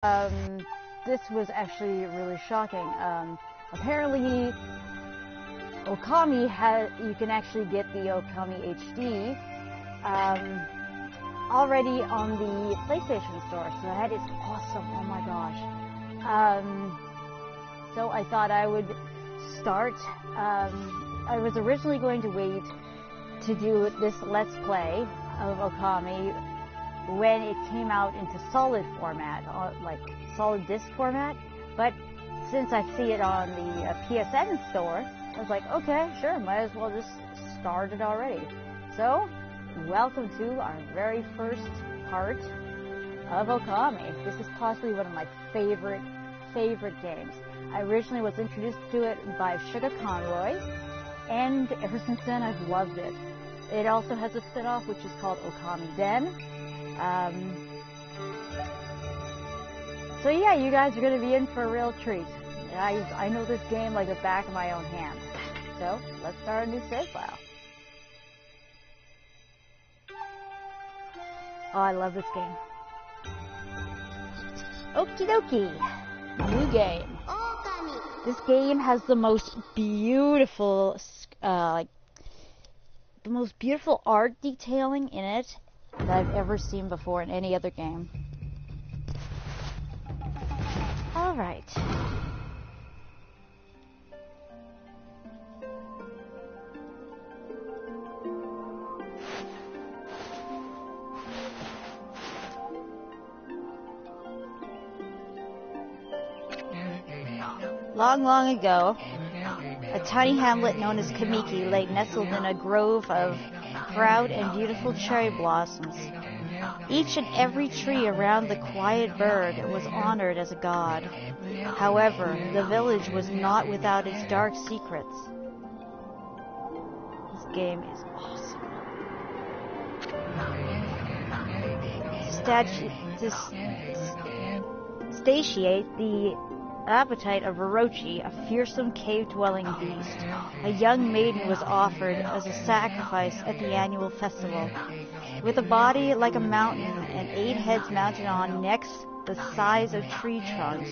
This was actually really shocking. Apparently, Okami you can actually get the Okami HD already on the PlayStation Store, so that is awesome. Oh my gosh. So I thought I would start. I was originally going to wait to do this Let's Play of Okami when it came out into solid format, like solid disc format, but since I see it on the PSN store, I was like, okay, sure, might as well just start it already. So, welcome to our very first part of Okami. This is possibly one of my favorite games. I originally was introduced to it by Sugar Conroy, and ever since then I've loved it. It also has a spin-off which is called Okami Den. So yeah, you guys are going to be in for a real treat. I know this game like the back of my own hand. So, let's start a new save file. Oh, I love this game. Okie dokie. New game. This game has the most beautiful, the most beautiful art detailing in it that I've ever seen before in any other game. Alright. Long, long ago, a tiny hamlet known as Kamiki lay nestled in a grove of proud and beautiful cherry blossoms. Each and every tree around the quiet burg was honored as a god. However, the village was not without its dark secrets. This game is awesome. To satiate the appetite of Orochi, a fearsome cave-dwelling beast, a young maiden was offered as a sacrifice at the annual festival. With a body like a mountain and 8 heads mounted on necks the size of tree trunks,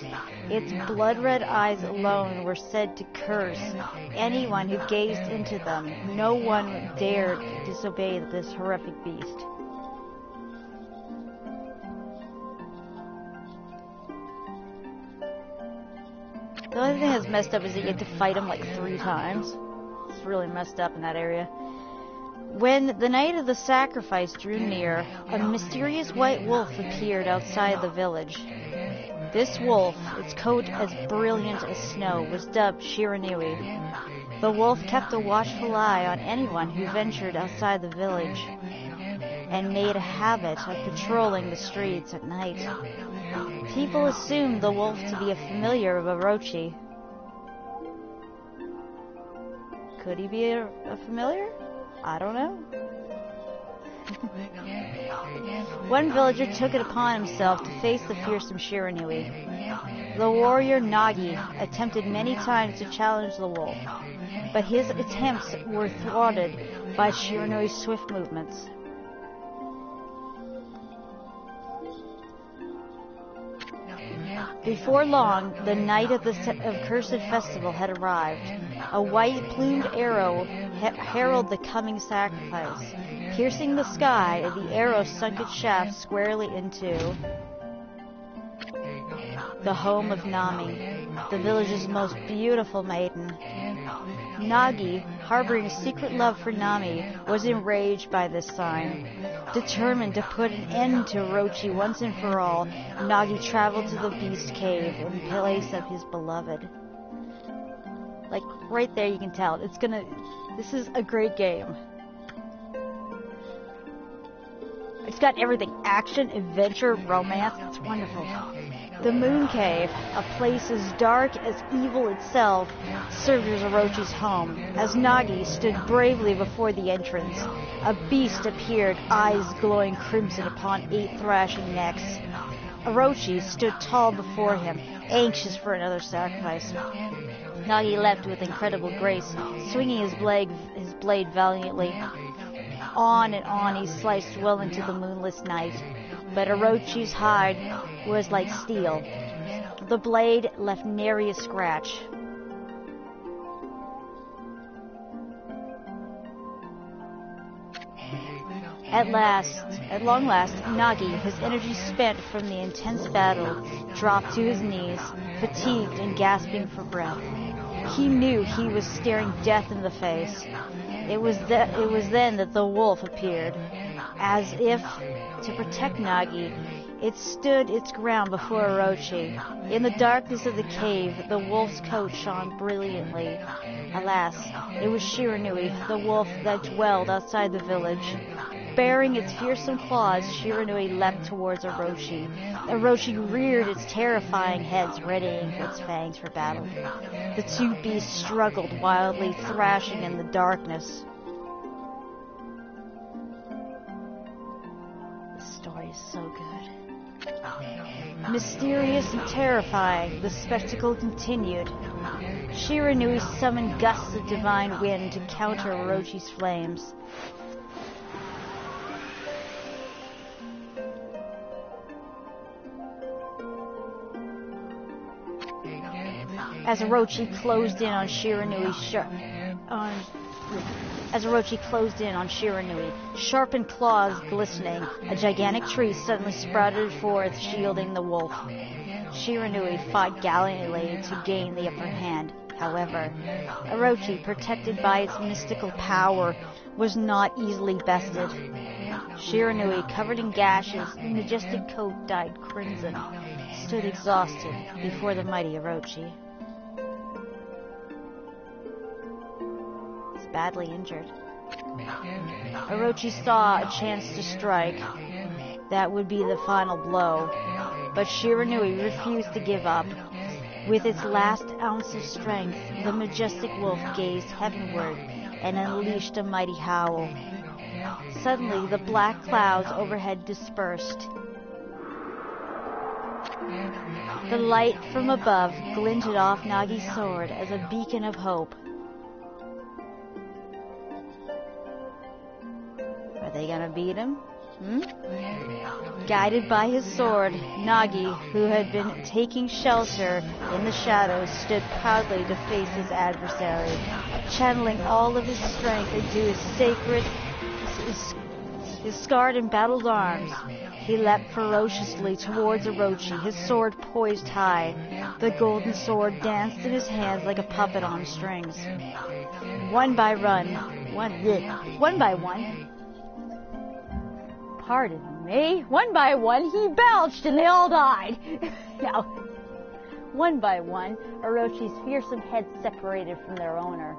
its blood-red eyes alone were said to curse anyone who gazed into them. No one dared disobey this horrific beast. The only thing that's messed up is that you have to fight him like 3 times. It's really messed up in that area. When the night of the sacrifice drew near, a mysterious white wolf appeared outside the village. This wolf, its coat as brilliant as snow, was dubbed Shiranui. The wolf kept a watchful eye on anyone who ventured outside the village, and made a habit of patrolling the streets at night. People assumed the wolf to be a familiar of Orochi. Could he be a familiar? I don't know. One villager took it upon himself to face the fearsome Shiranui. The warrior Nagi attempted many times to challenge the wolf, but his attempts were thwarted by Shiranui's swift movements. Before long, the night of the cursed festival had arrived. A white-plumed arrow heralded the coming sacrifice. Piercing the sky, the arrow sunk its shaft squarely into the home of Nami, the village's most beautiful maiden. Nagi, harboring a secret love for Nami, was enraged by this sign. Determined to put an end to Orochi once and for all, Nagi traveled to the beast cave in place of his beloved. Like, right there you can tell, this is a great game. It's got everything, action, adventure, romance, it's wonderful. The Moon Cave, a place as dark as evil itself, served as Orochi's home. As Nagi stood bravely before the entrance, a beast appeared, eyes glowing crimson upon 8 thrashing necks. Orochi stood tall before him, anxious for another sacrifice. Nagi leapt with incredible grace, swinging his blade valiantly. On and on he sliced well into the moonless night. but Orochi's hide was like steel. The blade left nary a scratch. At long last, Nagi, his energy spent from the intense battle, dropped to his knees, fatigued and gasping for breath. He knew he was staring death in the face. It was then that the wolf appeared. As if to protect Nagi, it stood its ground before Orochi. In the darkness of the cave, the wolf's coat shone brilliantly. Alas, it was Shiranui, the wolf that dwelled outside the village. Baring its fearsome claws, Shiranui leapt towards Orochi. Orochi reared its terrifying heads, readying its fangs for battle. The two beasts struggled wildly, thrashing in the darkness. The story is so good. Mysterious and terrifying, the spectacle continued. Shiranui summoned gusts of divine wind to counter Orochi's flames. As Orochi closed in on Shiranui, sharpened claws glistening, a gigantic tree suddenly sprouted forth, shielding the wolf. Shiranui fought gallantly to gain the upper hand. However, Orochi, protected by its mystical power, was not easily bested. Shiranui, covered in gashes, the majestic coat dyed crimson, stood exhausted before the mighty Orochi. He's badly injured. Orochi saw a chance to strike. That would be the final blow. But Shiranui refused to give up. With its last ounce of strength, the majestic wolf gazed heavenward and unleashed a mighty howl. Suddenly, the black clouds overhead dispersed. The light from above glinted off Nagi's sword as a beacon of hope. Are they gonna beat him? Guided by his sword, Nagi, who had been taking shelter in the shadows, stood proudly to face his adversary, channeling all of his strength into his scarred and battled arms. He leapt ferociously towards Orochi, his sword poised high. The golden sword danced in his hands like a puppet on strings. One by one, he belched and they all died. Now, one by one, Orochi's fearsome head separated from their owner.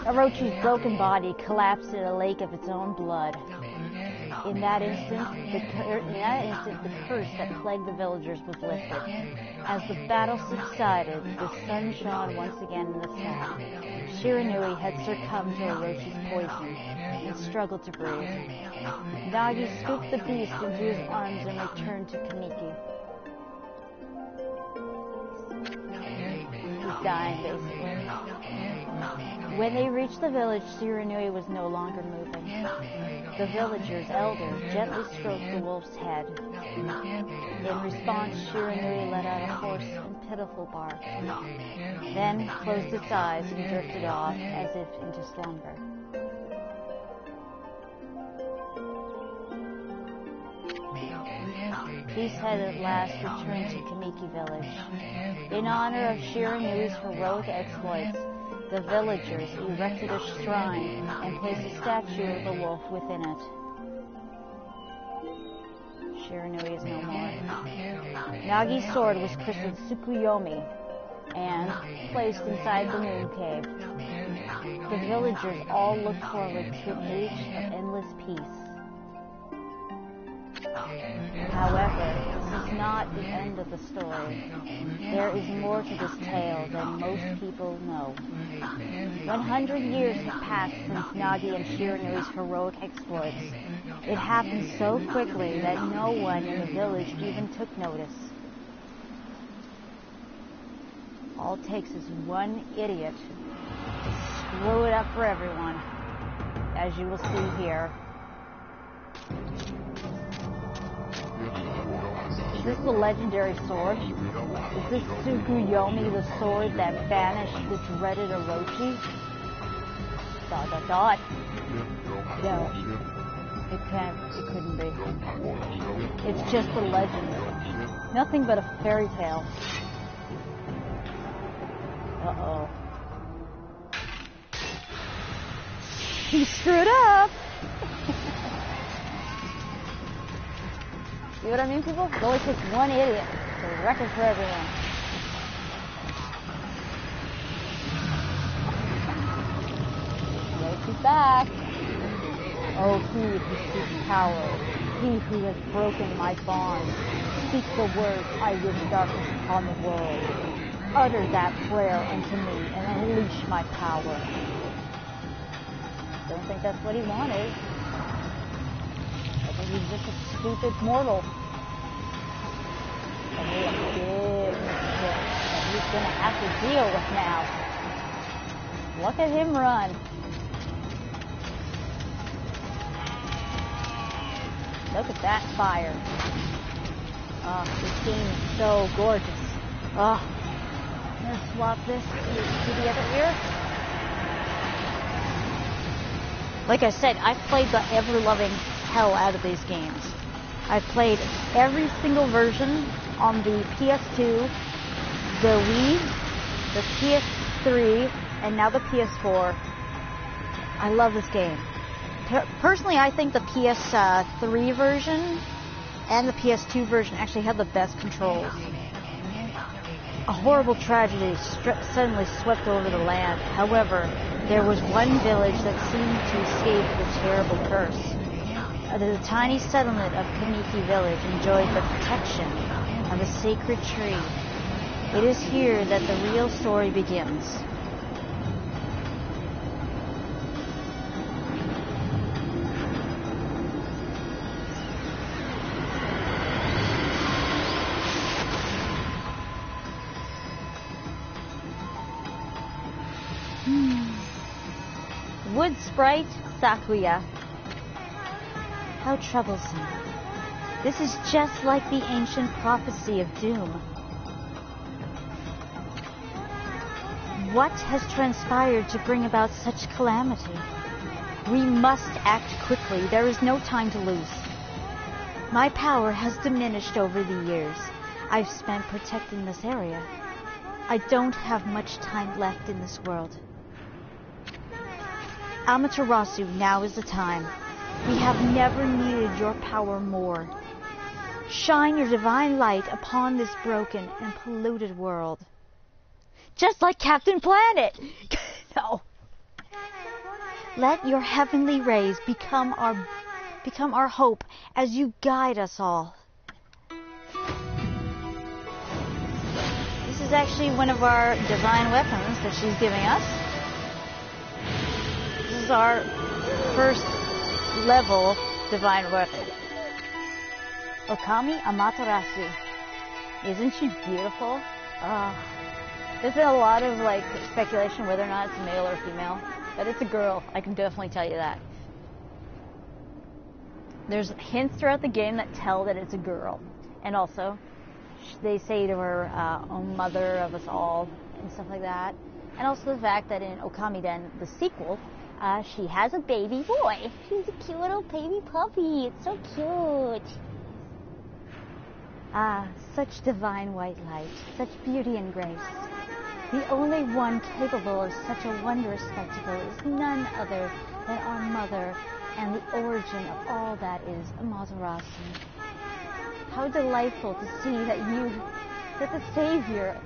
Orochi's broken body collapsed in a lake of its own blood. In that instant, the curse that plagued the villagers was lifted. As the battle subsided, the sun shone once again in the sky. Shiranui had succumbed to Orochi's poison and struggled to breathe. Nagi scooped the beast into his arms and returned to Kamiki. He's dying, basically. When they reached the village, Shiranui was no longer moving. The villager's elder gently stroked the wolf's head. In response, Shiranui let out a hoarse and pitiful bark, then closed its eyes and drifted off as if into slumber. Peace had at last returned to Kamiki village. In honor of Shiranui's heroic exploits, the villagers erected a shrine and placed a statue of the wolf within it. Shiranui is no more. Nagi's sword was christened Tsukuyomi and placed inside the moon cave. The villagers all looked forward to an age of endless peace. However, this is not the end of the story. There is more to this tale than most people know. 100 years have passed since Nagi and Shiranui's heroic exploits. It happened so quickly that no one in the village even took notice. All it takes is one idiot to screw it up for everyone, as you will see here. Is this the legendary sword? Is this Tsukuyomi, the sword that banished the dreaded Orochi? ... No. It couldn't be. It's just a legend. Nothing but a fairy tale. Uh-oh. He screwed up! See what I mean, people? It only takes one idiot to wreck it for everyone. Yes, he's back. Oh, he who seeks power, he who has broken my bonds. Speak the words, I wish darkness upon the world. Utter that prayer unto me and unleash my power. Don't think that's what he wanted. I think he's just a stupid mortal. But made a big mistake that he's going to have to deal with now. Look at him run. Look at that fire. Oh, this game is so gorgeous. Oh, I'm going to swap this to the other ear. Like I said, I've played the ever-loving hell out of these games. I've played every single version on the PS2, the Wii, the PS3, and now the PS4. I love this game. Personally, I think the PS3 version and the PS2 version actually have the best controls. A horrible tragedy suddenly swept over the land. However, there was one village that seemed to escape the terrible curse. The tiny settlement of Kaneki Village enjoyed the protection of a sacred tree. It is here that the real story begins. Wood sprite Sakuya. How troublesome. This is just like the ancient prophecy of doom. What has transpired to bring about such calamity? We must act quickly. There is no time to lose. My power has diminished over the years I've spent protecting this area. I don't have much time left in this world. Amaterasu, now is the time. We have never needed your power more. Shine your divine light upon this broken and polluted world. Just like Captain Planet! No. Let your heavenly rays become our hope as you guide us all. This is actually one of our divine weapons that she's giving us. This is our first level divine weapon. Okami Amaterasu. Isn't she beautiful? There's been a lot of speculation whether or not it's male or female, but it's a girl. I can definitely tell you that. There's hints throughout the game that tell that it's a girl, and also they say to her, "Oh, mother of us all," and stuff like that. And also the fact that in Okami-den, the sequel, she has a baby boy. She's a cute little baby puppy. It's so cute. Ah, such divine white light, such beauty and grace. The only one capable of such a wondrous spectacle is none other than our mother and the origin of all that is Amaterasu. How delightful to see that the Savior,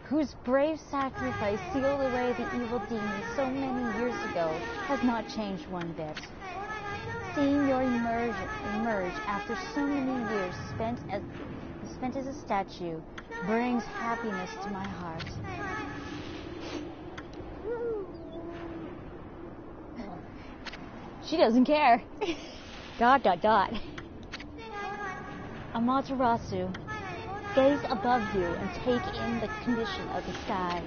whose brave sacrifice sealed away the evil demons so many years ago, has not changed one bit. Seeing your emerge after so many years spent as a statue brings happiness to my heart. She doesn't care. ... Amaterasu, Gaze above you and take in the condition of the sky.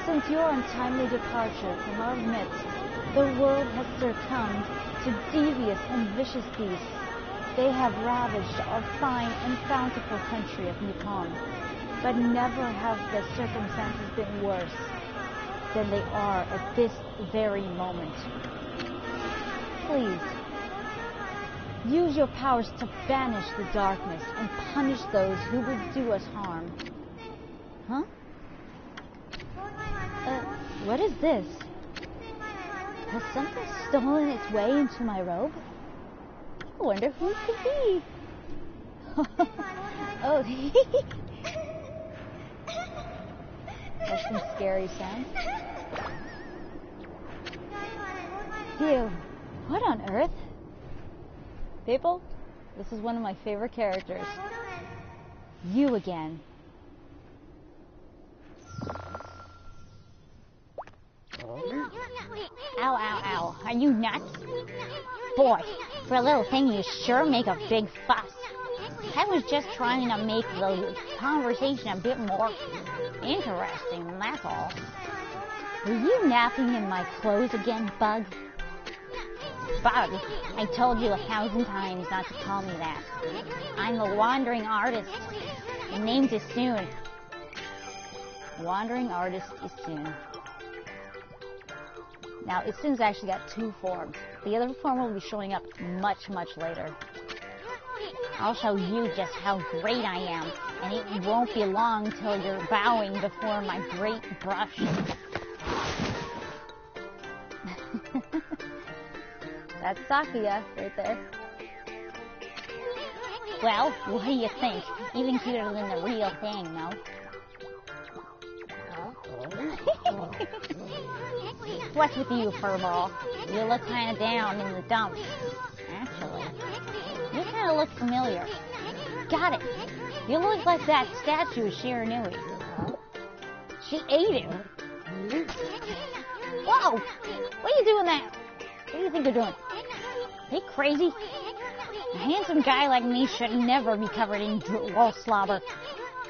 Since your untimely departure from our midst, the world has succumbed to devious and vicious beasts. They have ravaged our fine and bountiful country of Nippon, but never have the circumstances been worse than they are at this very moment. Please, use your powers to banish the darkness and punish those who would do us harm. Huh? What is this? Has something stolen its way into my robe? I wonder who it could be. Oh, that's some scary sounds. Ew, what on earth? People, this is one of my favorite characters. You again. Ow, ow, ow. Are you nuts? Boy, for a little thing you sure make a big fuss. I was just trying to make the conversation a bit more interesting, that's all. Were you napping in my clothes again, Bug? Bug, I told you 1,000 times not to call me that. I'm the Wandering Artist. The name's Isun. Wandering Artist Isun. Now, Isun's actually got 2 forms. The other form will be showing up much, much later. I'll show you just how great I am, and it won't be long till you're bowing before my great brush. That's Sakuya right there. Well, what do you think? Even cuter than the real thing, no? What's with you, furball? You look kind of down in the dumps. Actually, you kind of look familiar. Got it. You look like that statue of Shiranui. She ate him. Whoa! What are you doing that? What do you think you're doing? Are you crazy? A handsome guy like me should never be covered in wolf slobber.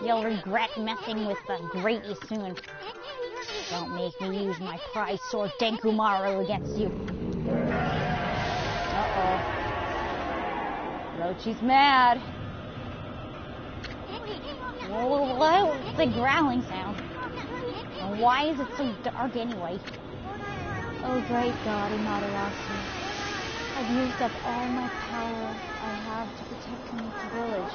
You'll regret messing with the great Isun. Don't make me use my prize sword Denkumaru against you. Uh-oh. Rochi's mad. What's the growling sound? And why is it so dark anyway? Oh, great God, Amaterasu. I've used up all my power I have to protect the village.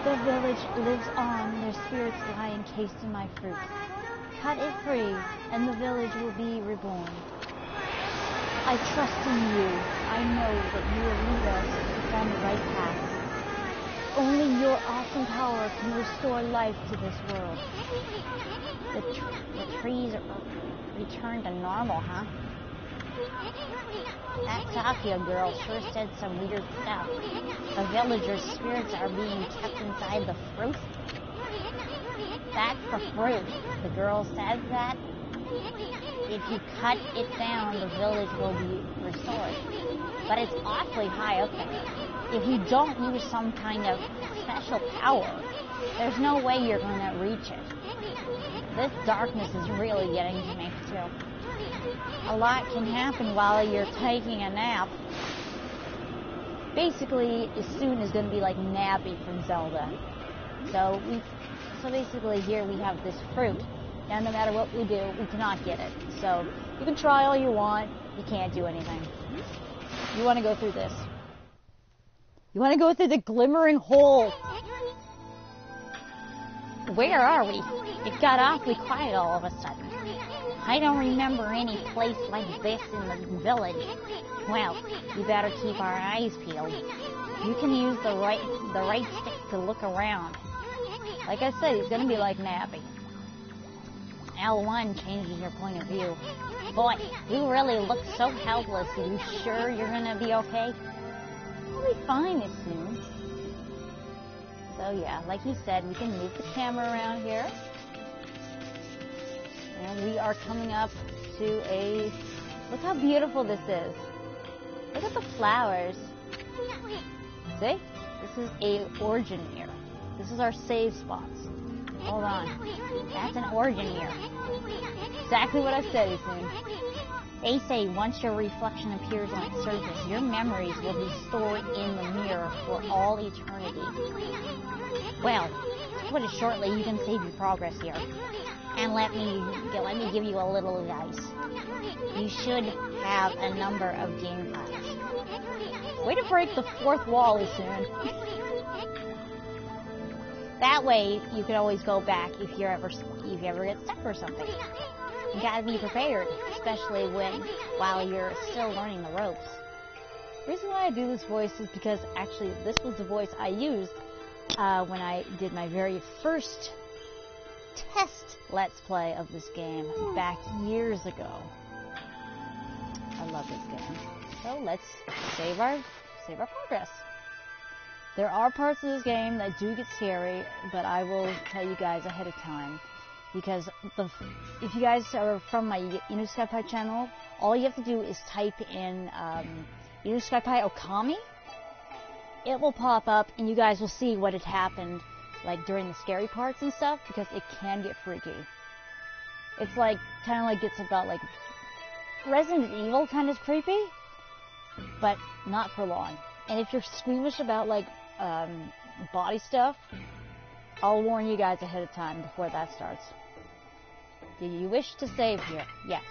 The village lives on, their spirits lie encased in my fruit. Cut it free, and the village will be reborn. I trust in you. I know that you will lead us on the right path. Only your awesome power can restore life to this world. The trees are returned to normal, huh? That Sakuya girl sure said some weird stuff. The villagers' spirits are being kept inside the fruit. That's the fruit. The girl says that. If you cut it down, the village will be restored. But it's awfully high up there. If you don't use some kind of special power, there's no way you're going to reach it. This darkness is really getting to me, too. A lot can happen while you're taking a nap. Basically, Isun is going to be like Nappy from Zelda. So basically here we have this fruit. Now no matter what we do, we cannot get it. So you can try all you want, you can't do anything. You want to go through this. You want to go through the glimmering hole. Where are we? It got awfully quiet all of a sudden. I don't remember any place like this in the village. Well, we better keep our eyes peeled. You can use the right stick to look around. Like I said, he's gonna be like Nappy. L1 changes your point of view. Boy, you really look so helpless. Are you sure you're gonna be okay? We'll be fine as soon. So yeah, like he said, we can move the camera around here. And we are coming up to a... Look how beautiful this is. Look at the flowers. See? This is a origin here. This is our save spots. Hold on. That's an origin here. Exactly what I said, Ethan. They say once your reflection appears on its surface, your memories will be stored in the mirror for all eternity. Well, to put it shortly, you can save your progress here. And let me give you a little advice. You should have a number of game files. Way to break the fourth wall, Ethan. That way, you can always go back if you ever get stuck or something. You gotta be prepared, especially while you're still learning the ropes. The reason why I do this voice is because actually this was the voice I used when I did my very first test Let's Play of this game back years ago. I love this game. So let's save our progress. There are parts of this game that do get scary, but I will tell you guys ahead of time. Because if you guys are from my INUSKYPIE channel, all you have to do is type in INUSKYPIE okami. It will pop up, and you guys will see what had happened, like during the scary parts and stuff, because it can get freaky. It's like kind of like it's about like Resident Evil kind of creepy, but not for long. And if you're squeamish about like body stuff, I'll warn you guys ahead of time before that starts. Do you wish to save here? Yes.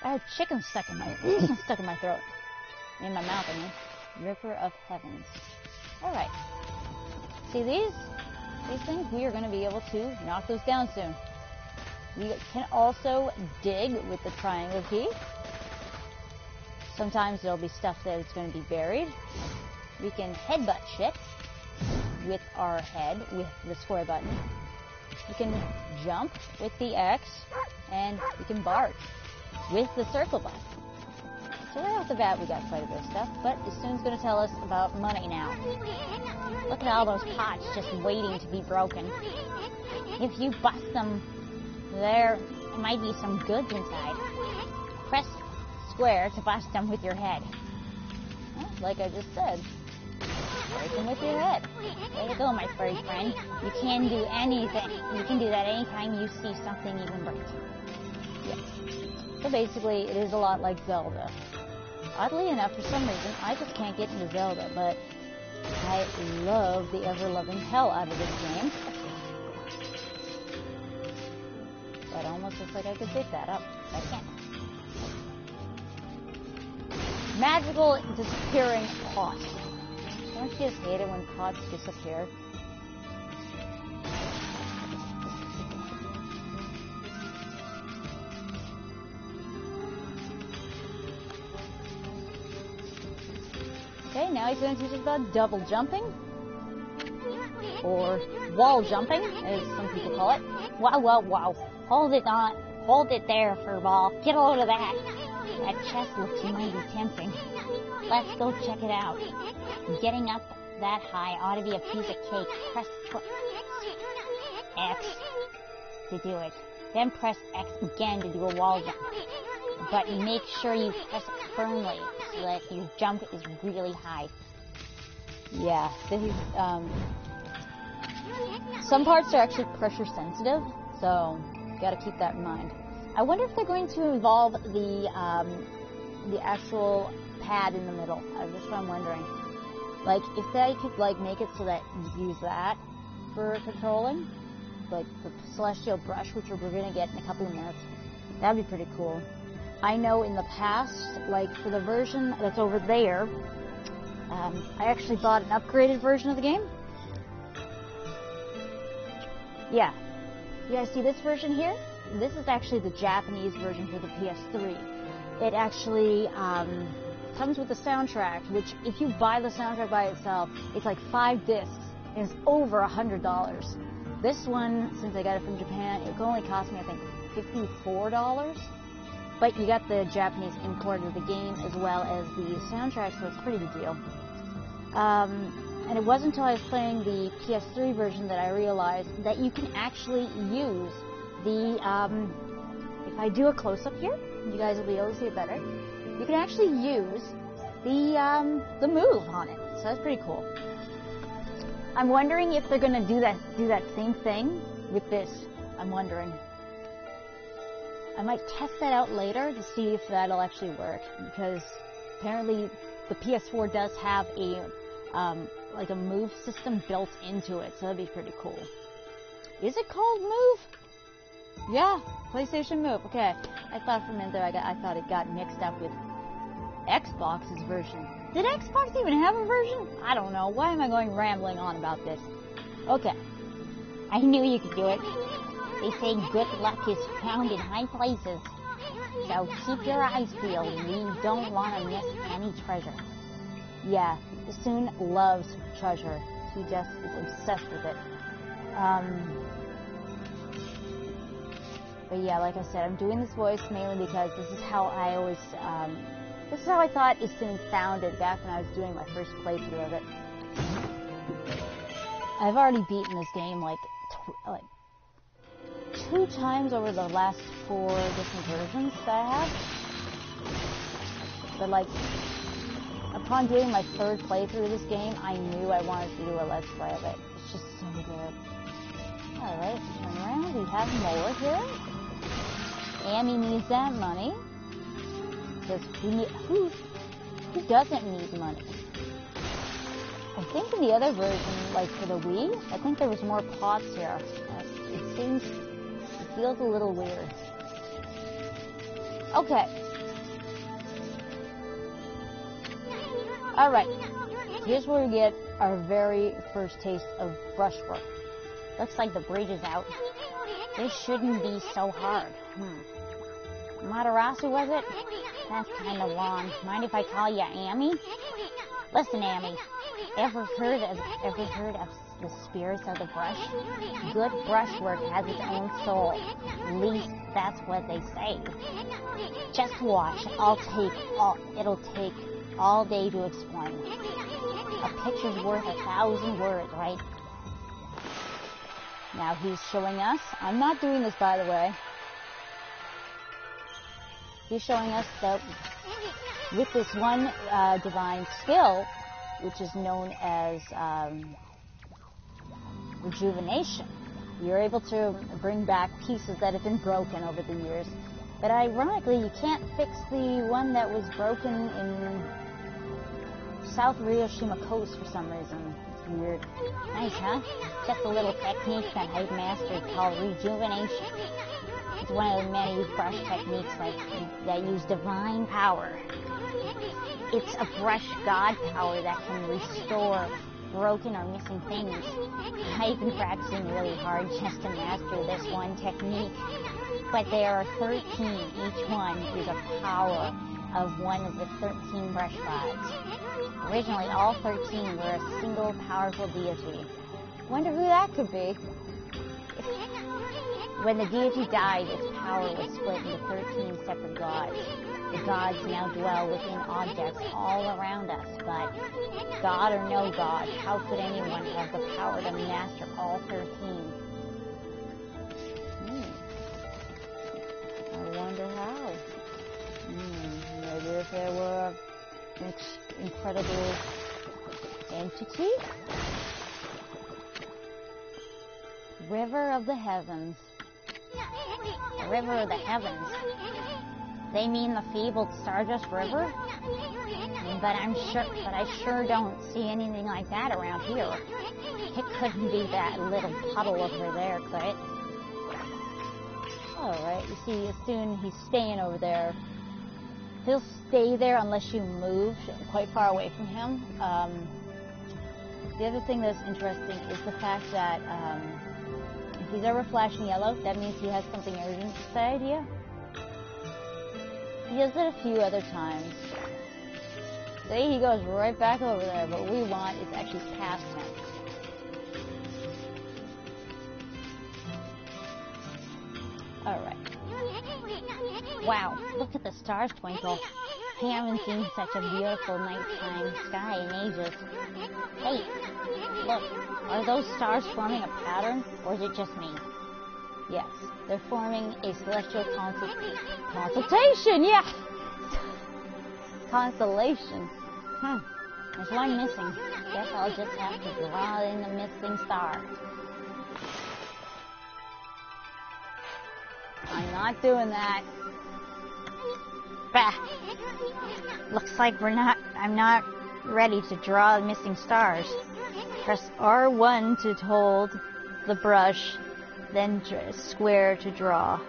I had chicken stuck in my throat. In my mouth, I mean. River of Heavens. Alright. See these things? We are going to be able to knock those down soon. We can also dig with the triangle key. Sometimes there'll be stuff that is going to be buried. We can headbutt shit with our head with the square button. You can jump with the X, and you can bark with the circle button. So right off the bat, we got quite a bit of stuff, but Istoon's going to tell us about money now. Look at all those pots just waiting to be broken. If you bust them, there might be some goods inside. Press square to bust them with your head. Well, like I just said. Break them with your head. Way to go, my furry friend. You can do anything. You can do that anytime you see something even break. Yes. So basically, it is a lot like Zelda. Oddly enough, for some reason, I just can't get into Zelda, but I love the ever-loving hell out of this game. That almost looks like I could pick that up. I can't. Magical disappearing pot. Don't you just hate it when pots disappear? Okay, now he's going to teach us about double jumping. Or wall jumping, as some people call it. Wow, wow, wow. Hold it there, furball. Get a load of that. That chest looks mighty tempting. Let's go check it out. Getting up that high ought to be a piece of cake. Press X to do it. Then press X again to do a wall jump. But make sure you press it firmly so that your jump is really high. Yeah, this is, some parts are actually pressure sensitive, so gotta keep that in mind. I wonder if they're going to involve the actual pad in the middle. That's what I'm wondering. Like, if they could, like, make it so that you use that for controlling, like the celestial brush, which we're going to get in a couple of minutes, that'd be pretty cool. I know in the past, like, for the version that's over there, I actually bought an upgraded version of the game. Yeah. You guys see this version here? This is actually the Japanese version for the PS3. It actually comes with the soundtrack, which if you buy the soundtrack by itself, it's like 5 discs, and it's over $100. This one, since I got it from Japan, it only cost me, I think, $54. But you got the Japanese import of the game as well as the soundtrack, so it's a pretty good deal. And it wasn't until I was playing the PS3 version that I realized that you can actually use the, if I do a close-up here, you guys will be able to see it better. You can actually use the move on it, so that's pretty cool. I'm wondering if they're gonna do that same thing with this. I'm wondering. I might test that out later to see if that'll actually work, because apparently the PS4 does have a like a move system built into it, so that'd be pretty cool. Is it called Move? Yeah, PlayStation Move. Okay, I thought for a minute there I thought it got mixed up with Xbox's version. Did Xbox even have a version? I don't know. Why am I going rambling on about this? Okay. I knew you could do it. They say good luck is found in high places. So keep your eyes peeled. We don't want to miss any treasure. Yeah, Soon loves treasure. She just is obsessed with it. But yeah, like I said, I'm doing this voice mainly because this is how I always, this is how I thought Soon sounded back when I was doing my first playthrough of it. I've already beaten this game like 2 times over the last 4 different versions that I have. But like, upon doing my 3rd playthrough of this game, I knew I wanted to do a Let's Play of it. It's just so good. Alright, turn around. We have more here. Amy needs that money. Because who doesn't need money? I think in the other version, like for the Wii, I think there was more pots here. It feels a little weird. Okay. Alright. Here's where we get our very first taste of brushwork. Looks like the bridge is out. This shouldn't be so hard. Matarasu, was it? That's kind of long. Mind if I call you Amy? Listen, Amy. Ever heard of the spirits of the brush? Good brushwork has its own soul. At least that's what they say. Just watch. It'll take all day to explain. A picture's worth 1,000 words, right? Now he's showing us. I'm not doing this, by the way. He's showing us that with this one divine skill, which is known as rejuvenation, you're able to bring back pieces that have been broken over the years. But ironically, you can't fix the one that was broken in South Ryoshima Coast for some reason. It's weird. Nice, huh? Just a little technique that I've mastered called rejuvenation. It's one of the many brush techniques that use divine power. It's a brush god power that can restore broken or missing things. I've been practicing really hard just to master this one technique. But there are 13. Each one is a power of one of the 13 brush gods. Originally, all 13 were a single powerful deity. Wonder who that could be. When the deity died, its power was split into 13 separate gods. The gods now dwell within objects all around us, but God or no God, how could anyone have the power to master all 13? I wonder how. Maybe if there were an incredible entity? River of the Heavens. The River of the Heavens. They mean the fabled Stardust River? But I sure don't see anything like that around here. It couldn't be that little puddle over there, could it? Alright, you see, soon he's staying over there. He'll stay there unless you move quite far away from him. The other thing that's interesting is the fact that if he's ever flashing yellow, that means he has something urgent to say to you. He does it a few other times. See, he goes right back over there, but what we want is actually past him. Alright. Wow, look at the stars twinkle. I haven't seen such a beautiful nighttime sky in ages. Hey, look, are those stars forming a pattern, or is it just me? Yes, they're forming a celestial constellation, yeah! Constellation. There's one missing. Guess I'll just have to draw in the missing star. I'm not doing that. Bah! Looks like I'm not ready to draw the missing stars. Press R1 to hold the brush, then square to draw.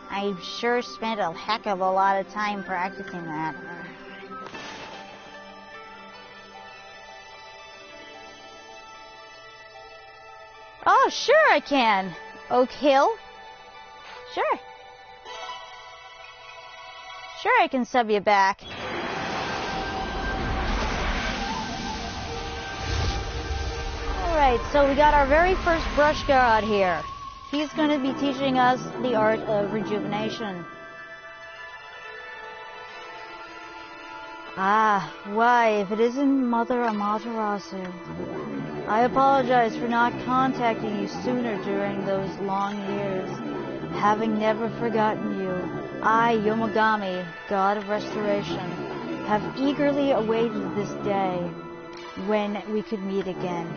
I've sure spent a heck of a lot of time practicing that. Oh, sure I can. Oak Hill? Sure. Sure I can sub you back. Alright, so we got our very first brush god here. He's going to be teaching us the art of rejuvenation. Ah, why, if it isn't Mother Amaterasu. I apologize for not contacting you sooner during those long years. Having never forgotten you, I, Yomogami, God of Restoration, have eagerly awaited this day when we could meet again.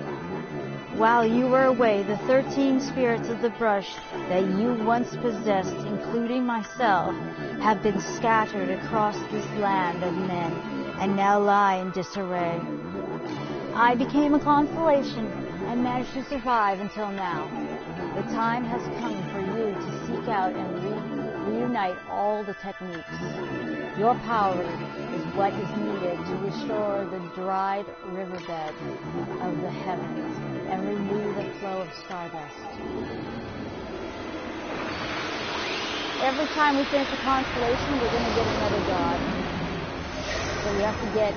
While you were away, the 13 spirits of the brush that you once possessed, including myself, have been scattered across this land of men and now lie in disarray. I became a consolation and managed to survive until now. The time has come for you to seek out and reunite all the techniques. Your power is what is needed to restore the dried riverbed of the heavens and renew the flow of stardust. Every time we finish a constellation, we're going to get another god. So we have to get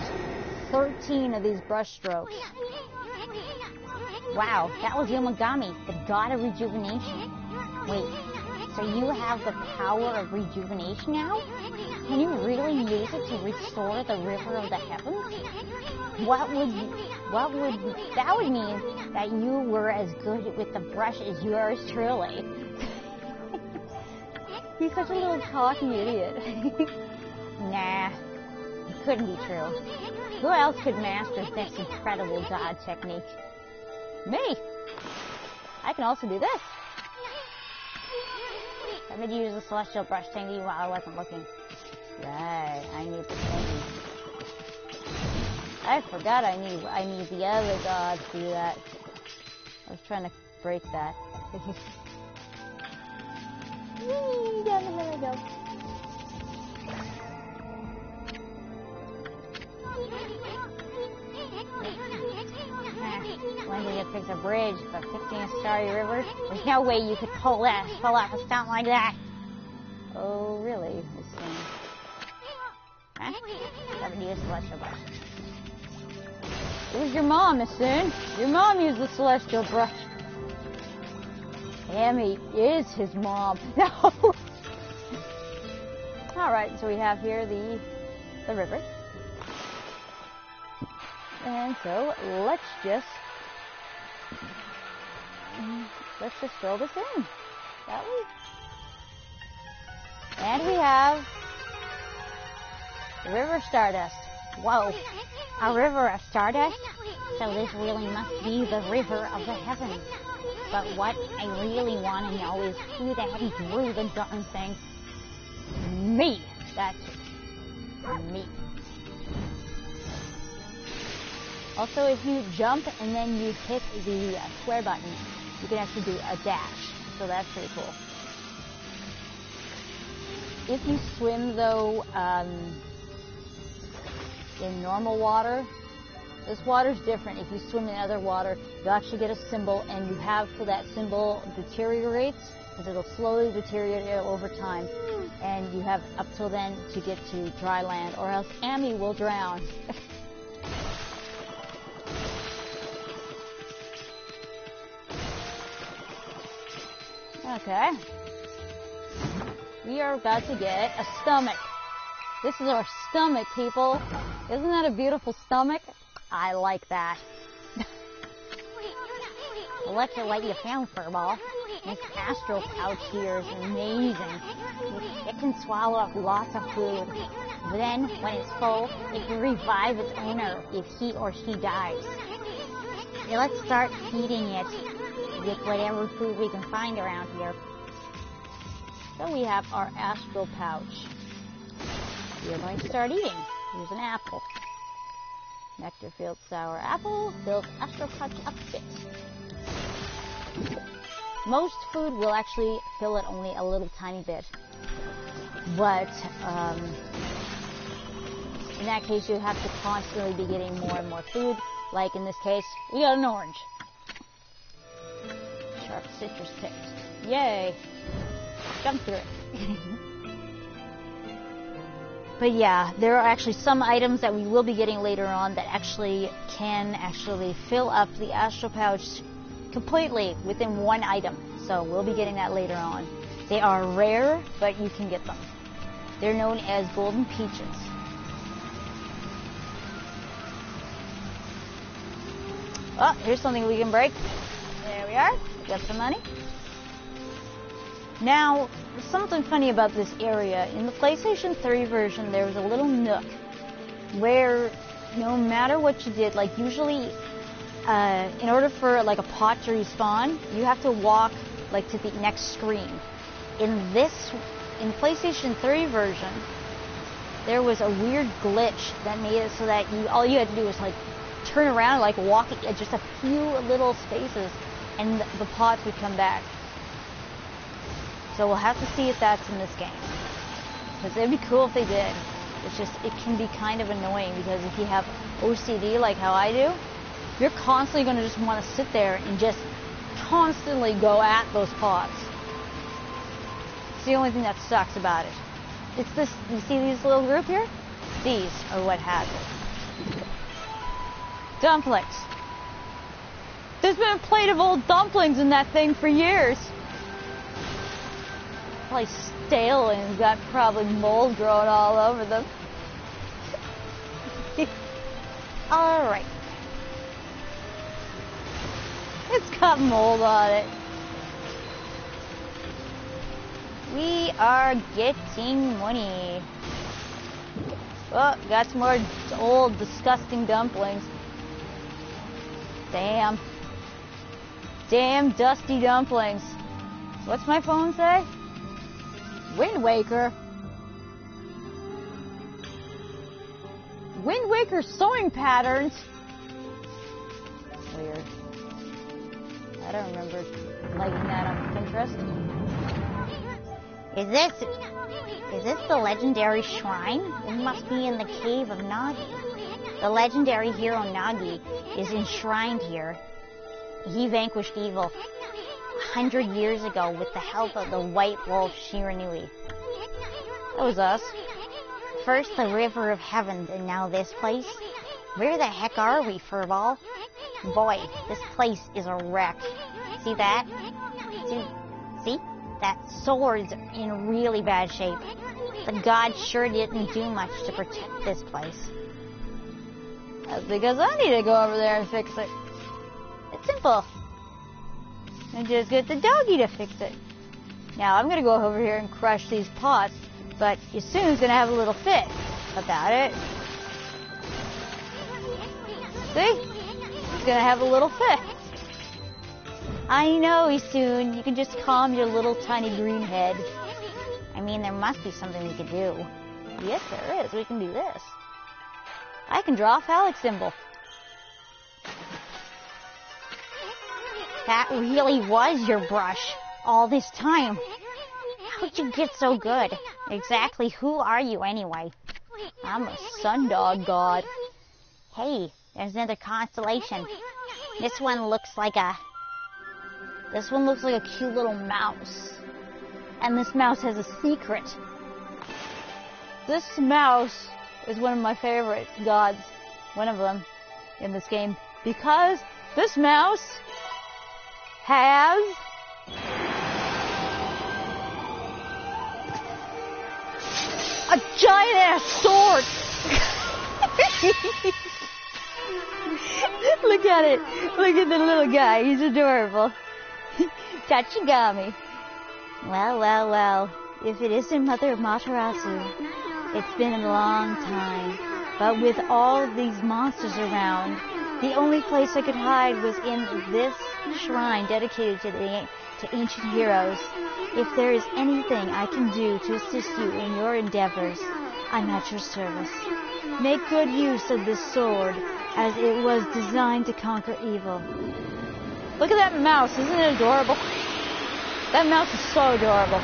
13 of these brush strokes. Wow, that was Yomogami, the god of rejuvenation. Wait, so you have the power of rejuvenation now? Can you really use it to restore the river of the heavens? That would mean that you were as good with the brush as yours truly. He's such a little cocky idiot. Nah, it couldn't be true. Who else could master this incredible god technique? Me! I can also do this. I meant to use the celestial brush thingy while I wasn't looking. Right, I need the thingy. I forgot I need the other god to do that. I was trying to break that. Whee! Down the middle I go. When did you fix a bridge for 15 starry river? There's no way you could pull off a stunt like that. Oh, really? This thing. Huh? Haven't used celestial brush. It was your mom, Miss Soon. Your mom used the celestial brush. Amy is his mom. No. All right, so we have here the river. And so let's just fill this in. That way. And we have river stardust. Whoa, a river of stardust? So this really must be the river of the heavens. But what I really want to know is who the heck drew the darn thing? Me. That's me. Also, if you jump and then you hit the square button, you can actually do a dash. So that's pretty cool. If you swim, though, in normal water, this water's different. If you swim in other water, you actually get a symbol, and you have till that symbol deteriorates, because it'll slowly deteriorate over time. And you have up till then to get to dry land, or else Amy will drown. Okay. We are about to get a stomach. This is our stomach, people. Isn't that a beautiful stomach? I like that. Electrolyte you found, Furball. This astral pouch here is amazing. It can swallow up lots of food. Then, when it's full, it can revive its owner if he or she dies. So let's start feeding it with whatever food we can find around here. So we have our astral pouch. We are going to start eating. Here's an apple. Nectar-filled sour apple fills astral pouch up a bit. Most food will actually fill it only a little tiny bit. But in that case, you have to constantly be getting more and more food. Like in this case, we got an orange. Sharp citrus taste. Yay! Jump through it. But yeah, there are actually some items that we will be getting later on that can fill up the astral pouch completely within one item. So we'll be getting that later on. They are rare, but you can get them. They're known as golden peaches. Oh, here's something we can break. There we are. Got some money. Now, something funny about this area. In the PlayStation 3 version, there was a little nook where no matter what you did, like usually in order for like a pot to respawn, you have to walk like to the next screen. In PlayStation 3 version, there was a weird glitch that made it so that all you had to do was like turn around, like walk at just a few little spaces, and the pots would come back. So we'll have to see if that's in this game, because it'd be cool if they did. It's just, it can be kind of annoying, because if you have OCD like how I do, you're constantly going to just want to sit there and just constantly go at those pots. It's the only thing that sucks about it. It's this, you see these little group here? These are what has it. Dumplings. There's been a plate of old dumplings in that thing for years. Probably stale and got probably mold growing all over them. Alright. It's got mold on it. We are getting money. Oh, got some more old, disgusting dumplings. Damn. Damn dusty dumplings. What's my phone say? Wind Waker. Wind Waker sewing patterns. Weird. I don't remember liking that on Pinterest. Is this the legendary shrine? It must be in the cave of Nagi. The legendary hero Nagi is enshrined here. He vanquished evil 100 years ago with the help of the white wolf Shiranui. That was us. First the river of heaven, and now this place. Where the heck are we, Furball? Boy, this place is a wreck. See that? See? That sword's in really bad shape. The gods sure didn't do much to protect this place. That's because I need to go over there and fix it. It's simple. And just get the doggy to fix it. Now I'm going to go over here and crush these pots, but Yasune's going to have a little fit about it. See? He's going to have a little fit. I know, Yasune. You can just calm your little tiny green head. I mean, there must be something we could do. Yes, there is. We can do this. I can draw a phallic symbol. That really was your brush all this time. How'd you get so good? Exactly who are you anyway? I'm a sundog god. Hey, there's another constellation. This one looks like a cute little mouse. And this mouse has a secret. This mouse is one of my favorite gods. One of them in this game. Because this mouse has a giant ass sword. Look at it. Look at the little guy. He's adorable. Tachigami. Well, well, well. If it isn't Mother Matarazu. It's been a long time, but with all these monsters around, the only place I could hide was in this shrine dedicated to ancient heroes. If there is anything I can do to assist you in your endeavors, I'm at your service. Make good use of this sword, as it was designed to conquer evil. Look at that mouse, isn't it adorable? That mouse is so adorable.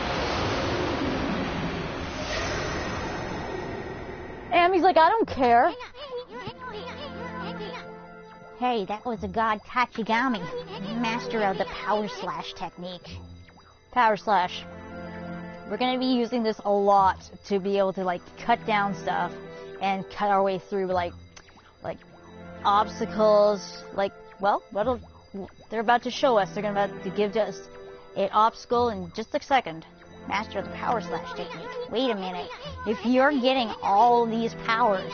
Amy's like, I don't care. Hey, that was a god Tachigami, master of the power slash technique. Power slash. We're going to be using this a lot to be able to like cut down stuff and cut our way through like obstacles. Like, well, they're about to show us. They're about to give us an obstacle in just a second. Master of the power slash technique. Wait a minute. If you're getting all these powers,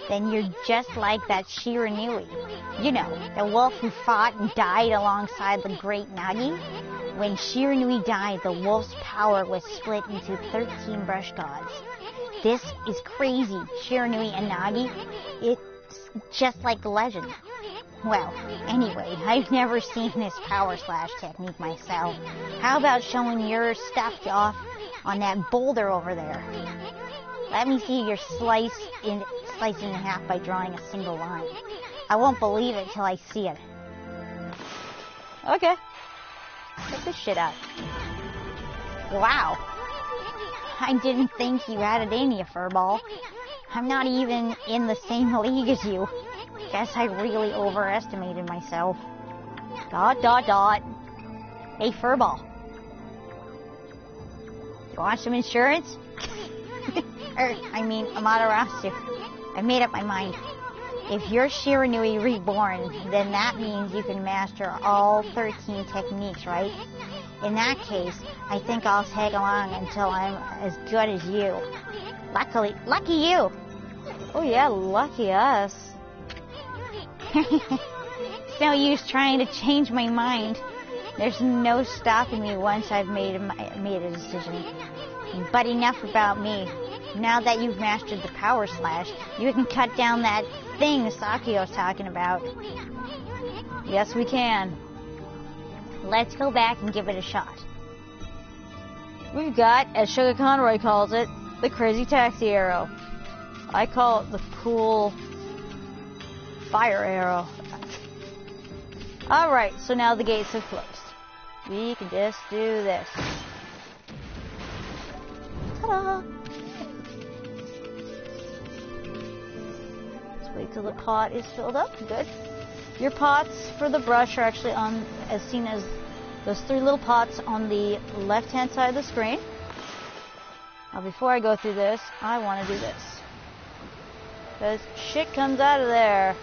then you're just like that Shiranui. You know, the wolf who fought and died alongside the great Nagi. When Shiranui died, the wolf's power was split into 13 brush gods. This is crazy. Shiranui and Nagi, it's just like the legend. Well, anyway, I've never seen this power slash technique myself. How about showing your stuff off on that boulder over there? Let me see your slicing in half by drawing a single line. I won't believe it till I see it. Okay. Check this shit out. Wow. I didn't think you had it in you, Furball. I'm not even in the same league as you. Guess I really overestimated myself. ... Hey, Furball. You want some insurance? Amaterasu. I made up my mind. If you're Shiranui reborn, then that means you can master all 13 techniques, right? In that case, I think I'll tag along until I'm as good as you. Lucky you! Oh yeah, lucky us. It's no use trying to change my mind. There's no stopping me once I've made a decision. But enough about me. Now that you've mastered the power slash, you can cut down that thing Sakio was talking about. Yes, we can. Let's go back and give it a shot. We've got, as Sugar Conroy calls it, the crazy taxi arrow. I call it the cool fire arrow. Alright, so now the gates have closed. We can just do this. Ta-da! Let's wait till the pot is filled up. Good. Your pots for the brush are actually on, as seen as those 3 little pots on the left-hand side of the screen. Now before I go through this, I want to do this. Because shit comes out of there.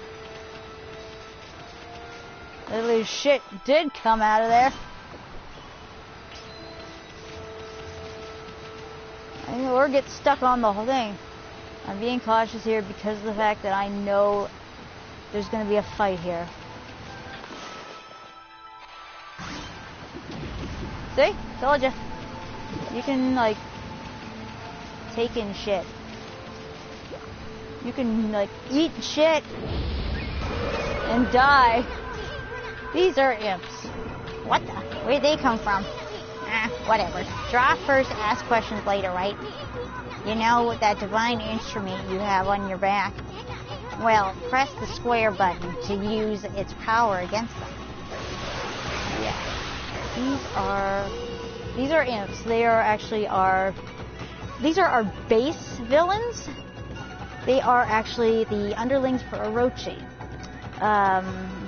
At least shit did come out of there. Or get stuck on the whole thing. I'm being cautious here because of the fact that I know there's going to be a fight here. See? Told you. You can, like, take in shit. You can, like, eat shit and die. These are imps. What the? Where'd they come from? Whatever. Draw first, ask questions later, right? You know, that divine instrument you have on your back? Well, press the square button to use its power against them. Yeah. These are imps. They are actually these are our base villains. They are actually the underlings for Orochi.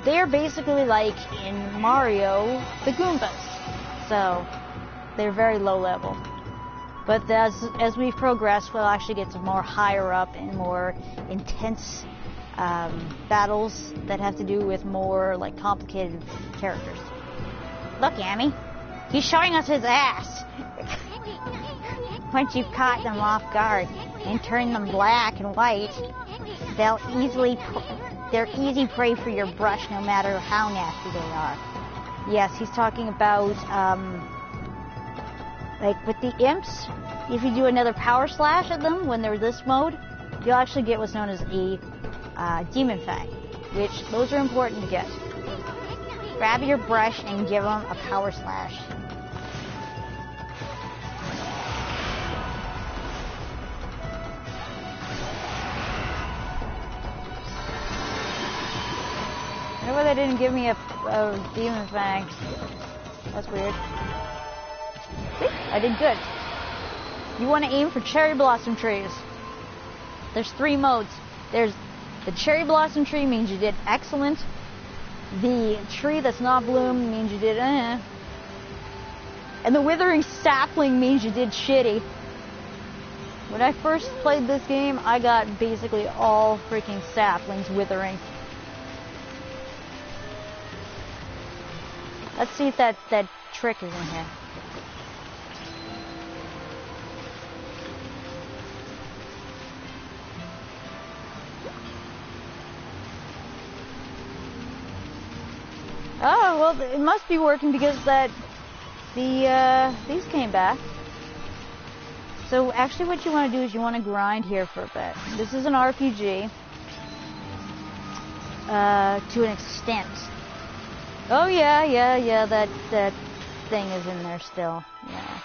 They're basically like in Mario, the Goombas. So, they're very low level. But as we progress, we'll actually get to more higher up and more intense battles that have to do with more like complicated characters. Look, Amy, he's showing us his ass. Once you've caught them off guard and turned them black and white, they're easy prey for your brush no matter how nasty they are. Yes, he's talking about Like with the imps, if you do another power slash at them when they're this mode, you'll actually get what's known as a demon fang, which those are important to get. Grab your brush and give them a power slash. I wonder why they didn't give me a demon fang. That's weird. See? I did good. You want to aim for cherry blossom trees. There's 3 modes. There's the cherry blossom tree, means you did excellent. The tree that's not bloomed means you did And the withering sapling means you did shitty. When I first played this game, I got basically all freaking saplings withering. Let's see if that trick is in here. Oh, well, it must be working because these came back. So actually what you want to do is you want to grind here for a bit. This is an RPG to an extent. Oh yeah, that thing is in there still. Yeah.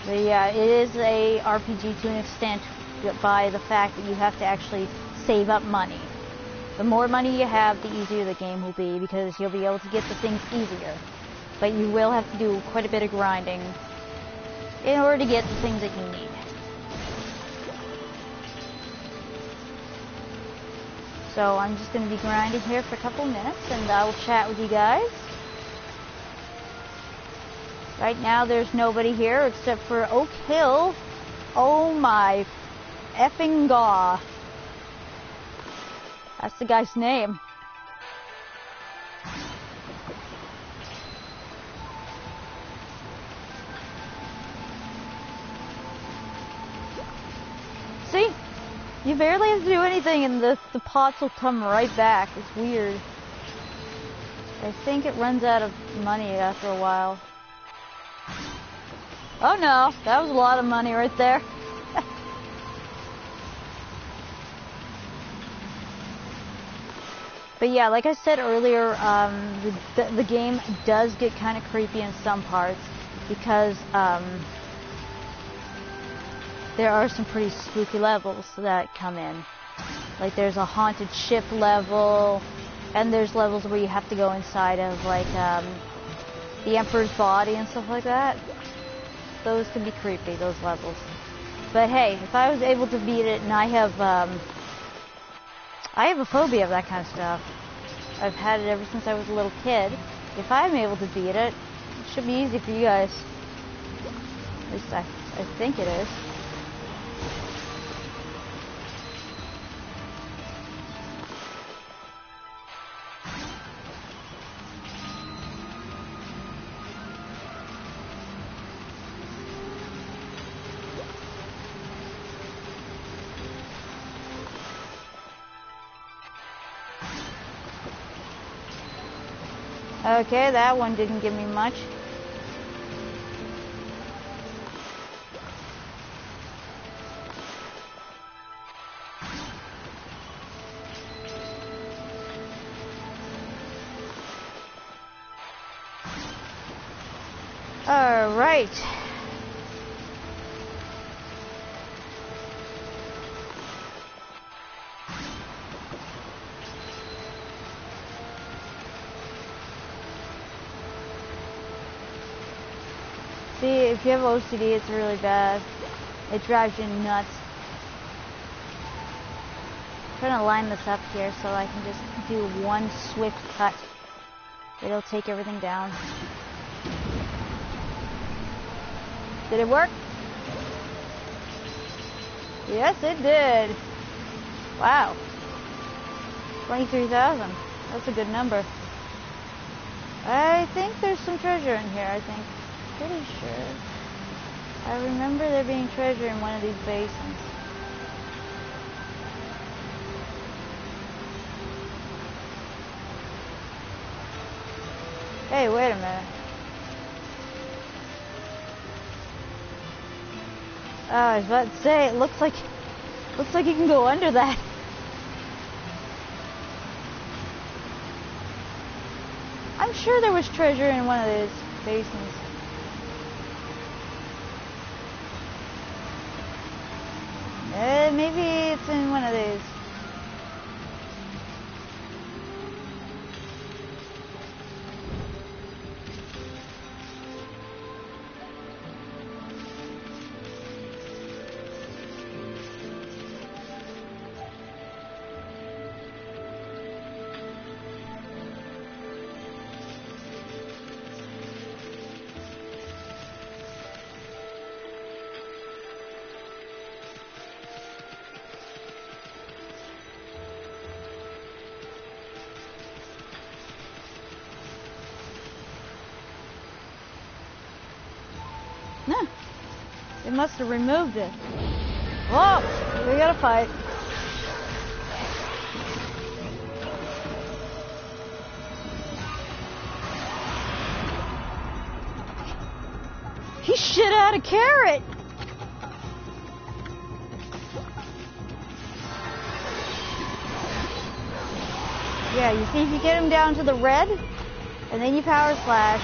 But yeah, it is a RPG to an extent by the fact that you have to actually save up money. The more money you have, the easier the game will be because you'll be able to get the things easier. But you will have to do quite a bit of grinding in order to get the things that you need. So I'm just going to be grinding here for a couple minutes and I will chat with you guys. Right now there's nobody here except for Oak Hill. Oh my effing god. That's the guy's name. See? You barely have to do anything and the pots will come right back. It's weird. I think it runs out of money after a while. Oh no, that was a lot of money right there. But yeah, like I said earlier, the game does get kind of creepy in some parts because there are some pretty spooky levels that come in. Like there's a haunted ship level, and there's levels where you have to go inside of like the Emperor's body and stuff like that. Those can be creepy, those levels. But hey, if I was able to beat it, and I have a phobia of that kind of stuff. I've had it ever since I was a little kid. If I'm able to beat it, it should be easy for you guys. At least I think it is. Okay, that one didn't give me much. All right. See, if you have OCD, it's really bad. It drives you nuts. I'm trying to line this up here so I can just do one swift cut. It'll take everything down. Did it work? Yes, it did. Wow. 23,000. That's a good number. I think there's some treasure in here, I think. Pretty sure. I remember there being treasure in one of these basins. Hey, wait a minute. I was about to say, it looks like you can go under that. I'm sure there was treasure in one of those basins. Maybe it's in one of these. No, they must have removed it. Whoa, we gotta fight. He shit out a carrot. Yeah, you see, if you get him down to the red, and then you power slash,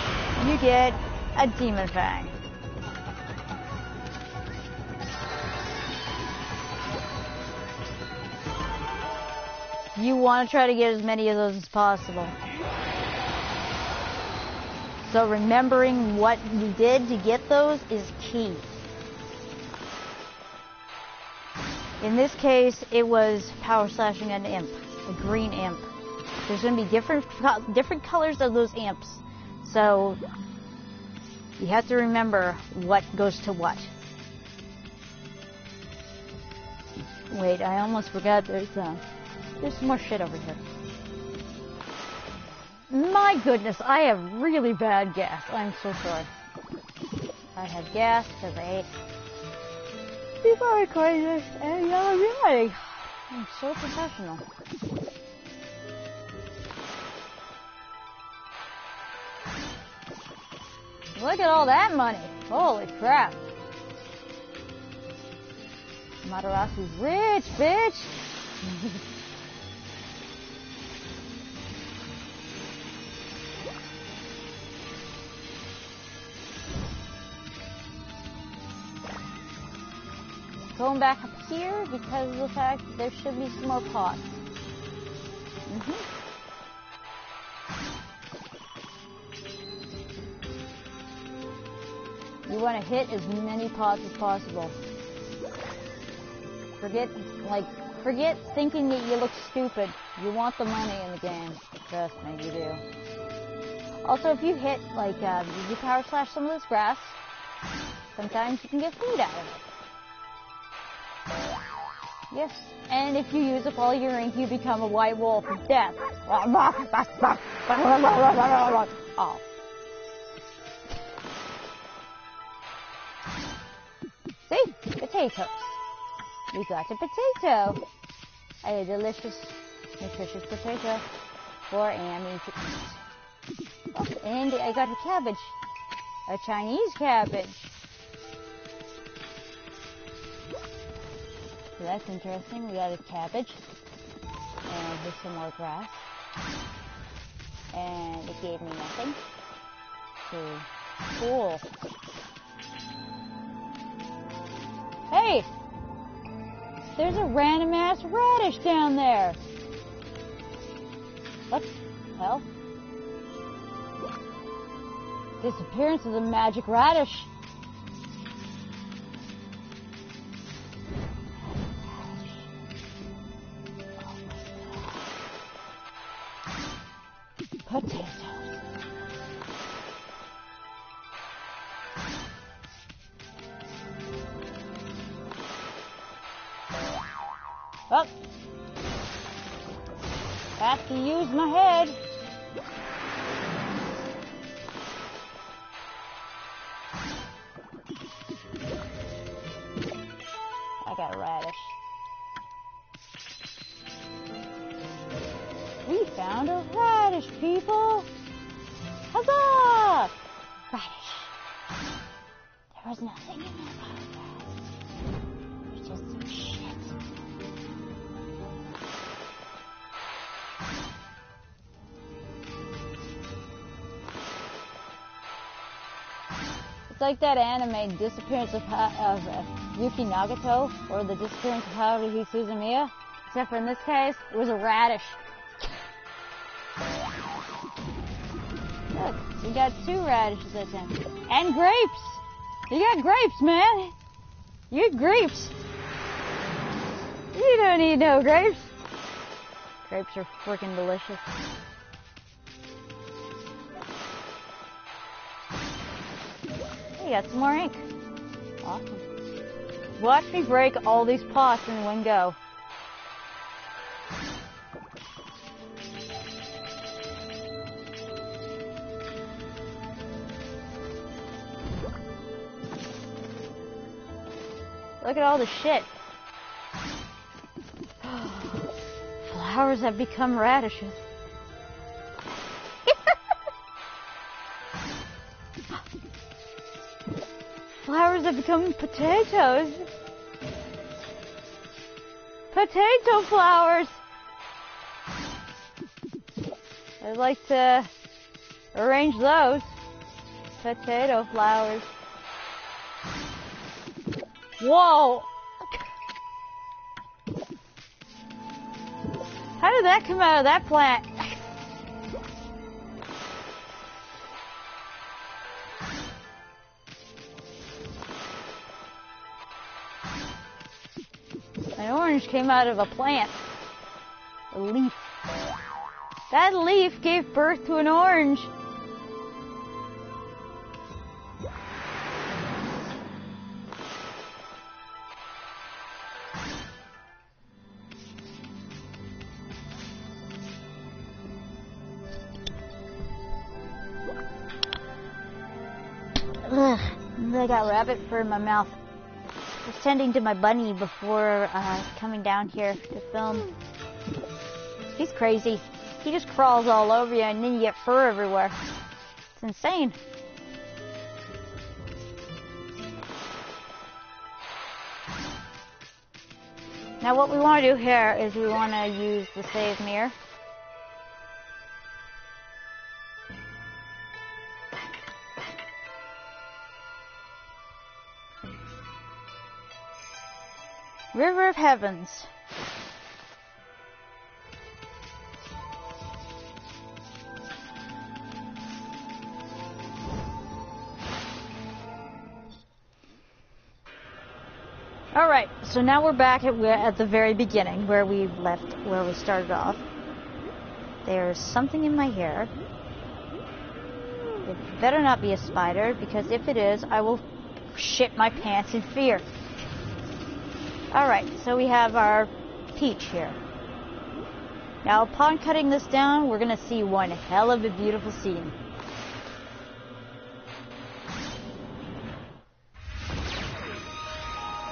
you get a demon fang. You want to try to get as many of those as possible. So remembering what you did to get those is key. In this case, it was power slashing an imp, a green imp. There's going to be different colors of those imps. So you have to remember what goes to what. Wait, I almost forgot there's some more shit over here. My goodness, I have really bad gas. I'm so sorry. I have gas because I ate before recording this, and really, I'm so professional. Look at all that money. Holy crap. Matarasu's rich, bitch. Going back up here because of the fact that there should be some more pots. You want to hit as many pots as possible. Forget thinking that you look stupid. You want the money in the game. Trust me, you do. Also, if you hit, you power slash some of this grass, sometimes you can get food out of it. Yes, and if you use up all your ink, you become a white wolf of death. Oh. See? Potatoes. We got a potato. A delicious, nutritious potato for Amy to eat. Oh, and I got a cabbage. A Chinese cabbage. So that's interesting. We got a cabbage. And here's some more grass. And it gave me nothing. So, cool. Hey! There's a random ass radish down there. What the hell? Disappearance of the magic radish. Potatoes. Oh. Have to use my head. I got a radish. We found a radish, people! Huzzah! Radish. There was nothing in there but a radish. It's like that anime, Disappearance of Yuki Nagato, or The Disappearance of Haruhi Suzumiya. Except for in this case, it was a radish. Look, you got 2 radishes this time. And grapes! You got grapes, man! You eat grapes! You don't need no grapes! Grapes are freaking delicious. You got some more ink. Awesome. Watch me break all these pots in one go. Look at all the shit. Flowers have become radishes. Flowers have become potatoes. Potato flowers. I'd like to arrange those. Potato flowers. Whoa! How did that come out of that plant? An orange came out of a plant. A leaf. That leaf gave birth to an orange. Ugh, I got rabbit fur in my mouth. I was tending to my bunny before coming down here to film. He's crazy. He just crawls all over you and then you get fur everywhere. It's insane. Now what we want to do here is we want to use the save mirror. River of Heavens. Alright, so now we're back at the very beginning where we started off. There's something in my hair. It better not be a spider, because if it is, I will shit my pants in fear. Alright, so we have our peach here. Now, upon cutting this down, we're going to see one hell of a beautiful scene.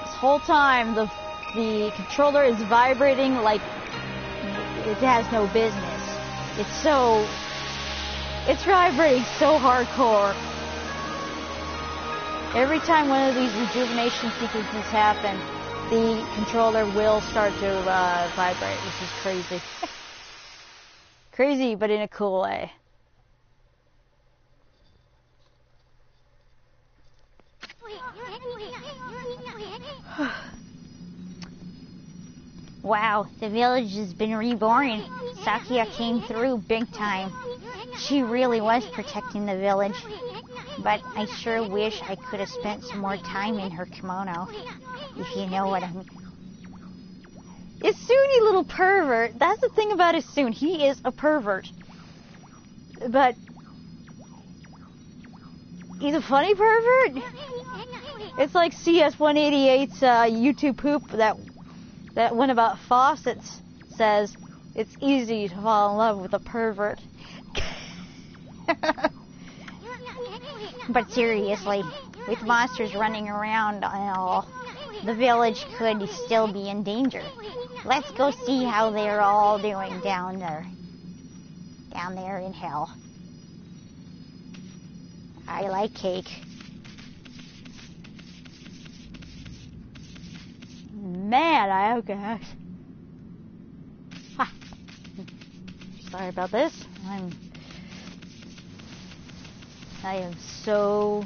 This whole time, the controller is vibrating like it has no business. It's vibrating so hardcore. Every time one of these rejuvenation sequences happen, the controller will start to vibrate, which is crazy. Crazy, but in a cool way. Wow, the village has been reborn. Sakia came through big time. She really was protecting the village. But I sure wish I could have spent some more time in her kimono. If you know what I mean. Isuni, little pervert. That's the thing about Isuni. He is a pervert. But he's a funny pervert. It's like CS188's YouTube poop that one about faucets says it's easy to fall in love with a pervert. But seriously, with monsters running around and all, the village could still be in danger. Let's go see how they're all doing down there in hell. I like cake. Man, I okay. Ha. Sorry about this. I am so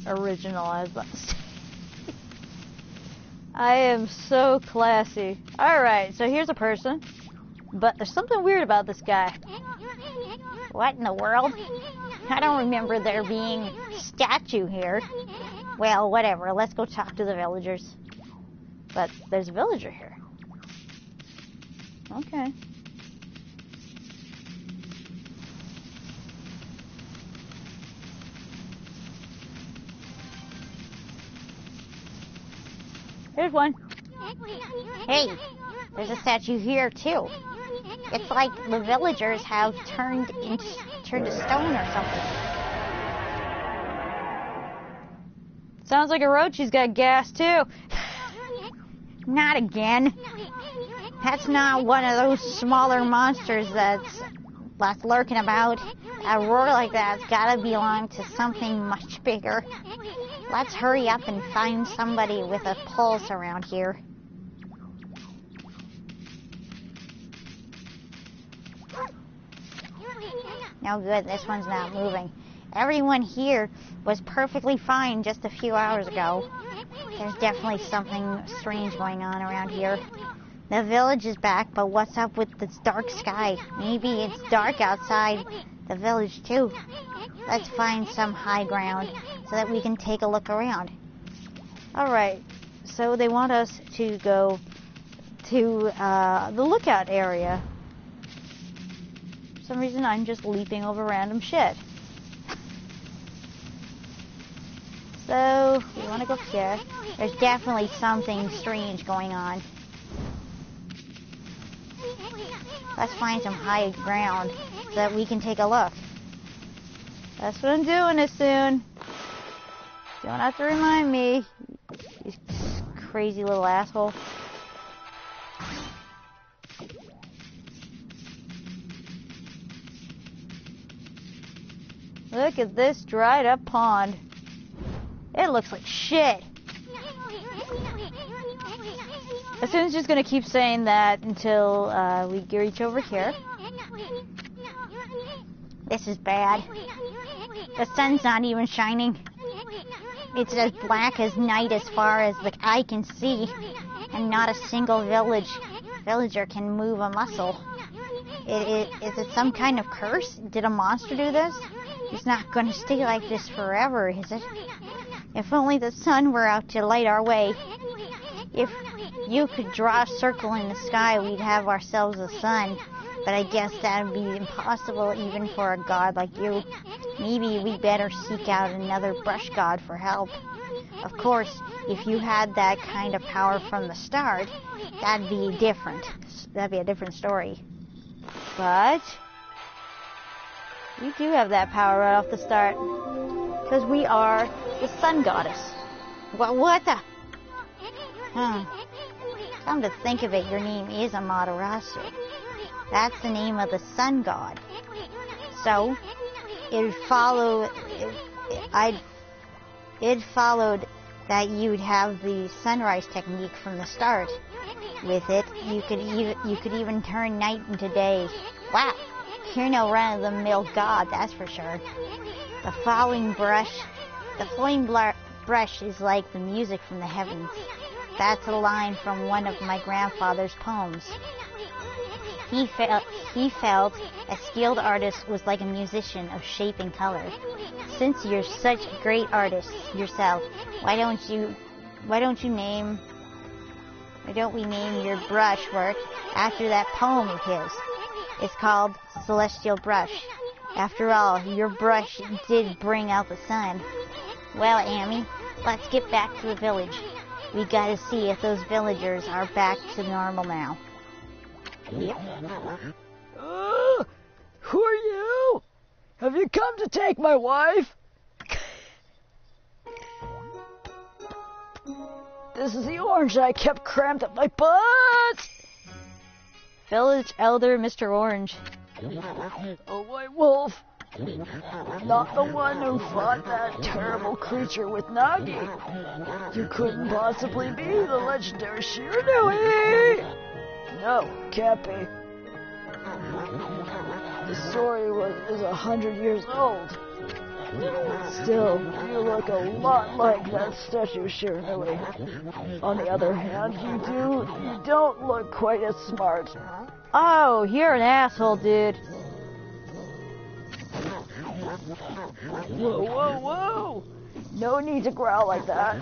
original, I was about to say. I am so classy. Alright, so here's a person. But there's something weird about this guy. What in the world? I don't remember there being a statue here. Well, whatever. Let's go talk to the villagers. But there's a villager here. Okay. Here's one. Hey, there's a statue here too. It's like the villagers have turned to stone or something. Sounds like a roachie's got gas too. Not again. That's not one of those smaller monsters that's lurking about. A roar like that's gotta belong to something much bigger. Let's hurry up and find somebody with a pulse around here. No good, this one's not moving. Everyone here was perfectly fine just a few hours ago. There's definitely something strange going on around here. The village is back, but what's up with this dark sky? Maybe it's dark outside the village too. Let's find some high ground so that we can take a look around. Alright, so they want us to go to the lookout area. For some reason I'm just leaping over random shit. So, we want to go up here. There's definitely something strange going on. Let's find some high ground so that we can take a look. That's what I'm doing as soon. You don't have to remind me, you crazy little asshole. Look at this dried up pond. It looks like shit. As soon as just gonna keep saying that until we reach over here. This is bad. The sun's not even shining. It's as black as night as far as the eye can see, and not a single villager can move a muscle. Is it some kind of curse? Did a monster do this? It's not going to stay like this forever, is it? If only the sun were out to light our way. If you could draw a circle in the sky, we'd have ourselves a sun. But I guess that would be impossible even for a god like you. Maybe we better seek out another brush god for help. Of course, if you had that kind of power from the start, that'd be a different story. But we do have that power right off the start. Because we are the sun goddess. What the? Come to think of it, your name is Amaterasu. That's the name of the sun god. So, it followed that you'd have the sunrise technique from the start. With it, you could even turn night into day. Wow, you're no run-of-the-mill god, that's for sure. The flowing brush is like the music from the heavens. That's a line from one of my grandfather's poems. He felt a skilled artist was like a musician of shape and color. Since you're such a great artist yourself, why don't we name your brush work after that poem of his? It's called Celestial Brush. After all, your brush did bring out the sun. Well, Amy, let's get back to the village. We gotta see if those villagers are back to normal now. Who are you? Have you come to take my wife? This is the orange that I kept crammed up my butt. Village Elder Mr. Orange. Oh, white wolf. Not the one who fought that terrible creature with Nagi. You couldn't possibly be the legendary Shiranui. No, can't be. The story is 100 years old. Still, you look a lot like that statue, Shiranui. On the other hand, you don't look quite as smart. Oh, you're an asshole, dude. Whoa, whoa, whoa! No need to growl like that.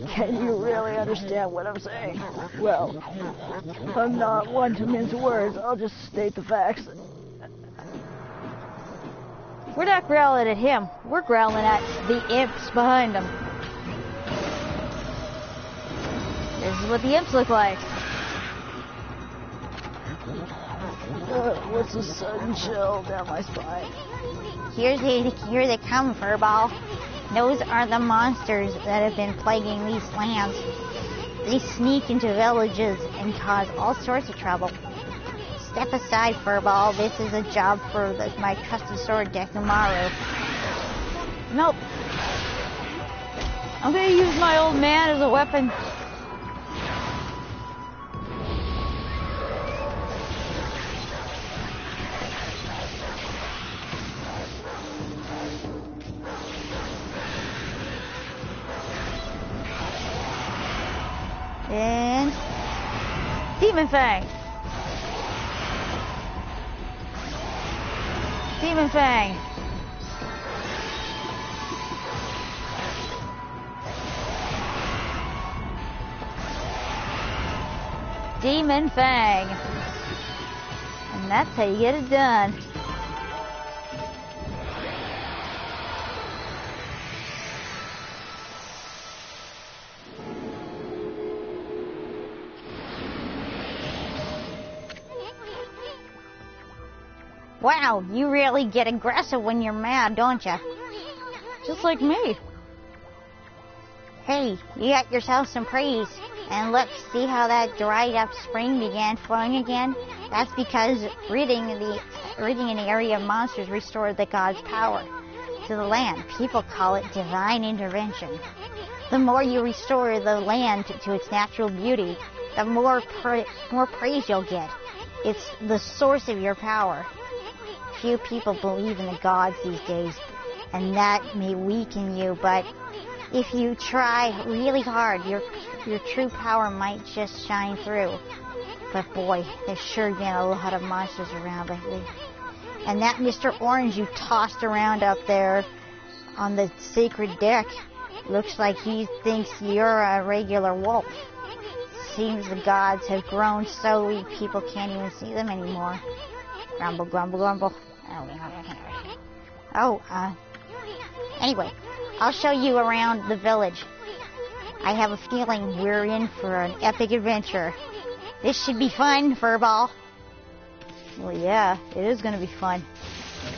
Can you really understand what I'm saying? Well, I'm not one to mince words. I'll just state the facts. We're not growling at him. We're growling at the imps behind him. This is what the imps look like. What's a sudden chill down my spine? Here they come, Furball. Those are the monsters that have been plaguing these lands. They sneak into villages and cause all sorts of trouble. Step aside, Furball. This is a job for my trusty sword, Dekumaru. Nope. I'm gonna use my old man as a weapon. And Demon Fang. Demon Fang. Demon Fang. And that's how you get it done. Wow, you really get aggressive when you're mad, don't you? Just like me. Hey, you got yourself some praise. And look, see how that dried up spring began flowing again? That's because ridding an area of monsters restored the god's power to the land. People call it divine intervention. The more you restore the land to its natural beauty, the more praise you'll get. It's the source of your power. Few people believe in the gods these days, and that may weaken you, but if you try really hard, your true power might just shine through. But boy, there's sure been a lot of monsters around lately. And that Mr. Orange you tossed around up there on the sacred deck looks like he thinks you're a regular wolf. Seems the gods have grown so weak people can't even see them anymore. Grumble, grumble, grumble. Anyway, I'll show you around the village. I have a feeling we're in for an epic adventure. This should be fun, Furball. Well, yeah, it is going to be fun.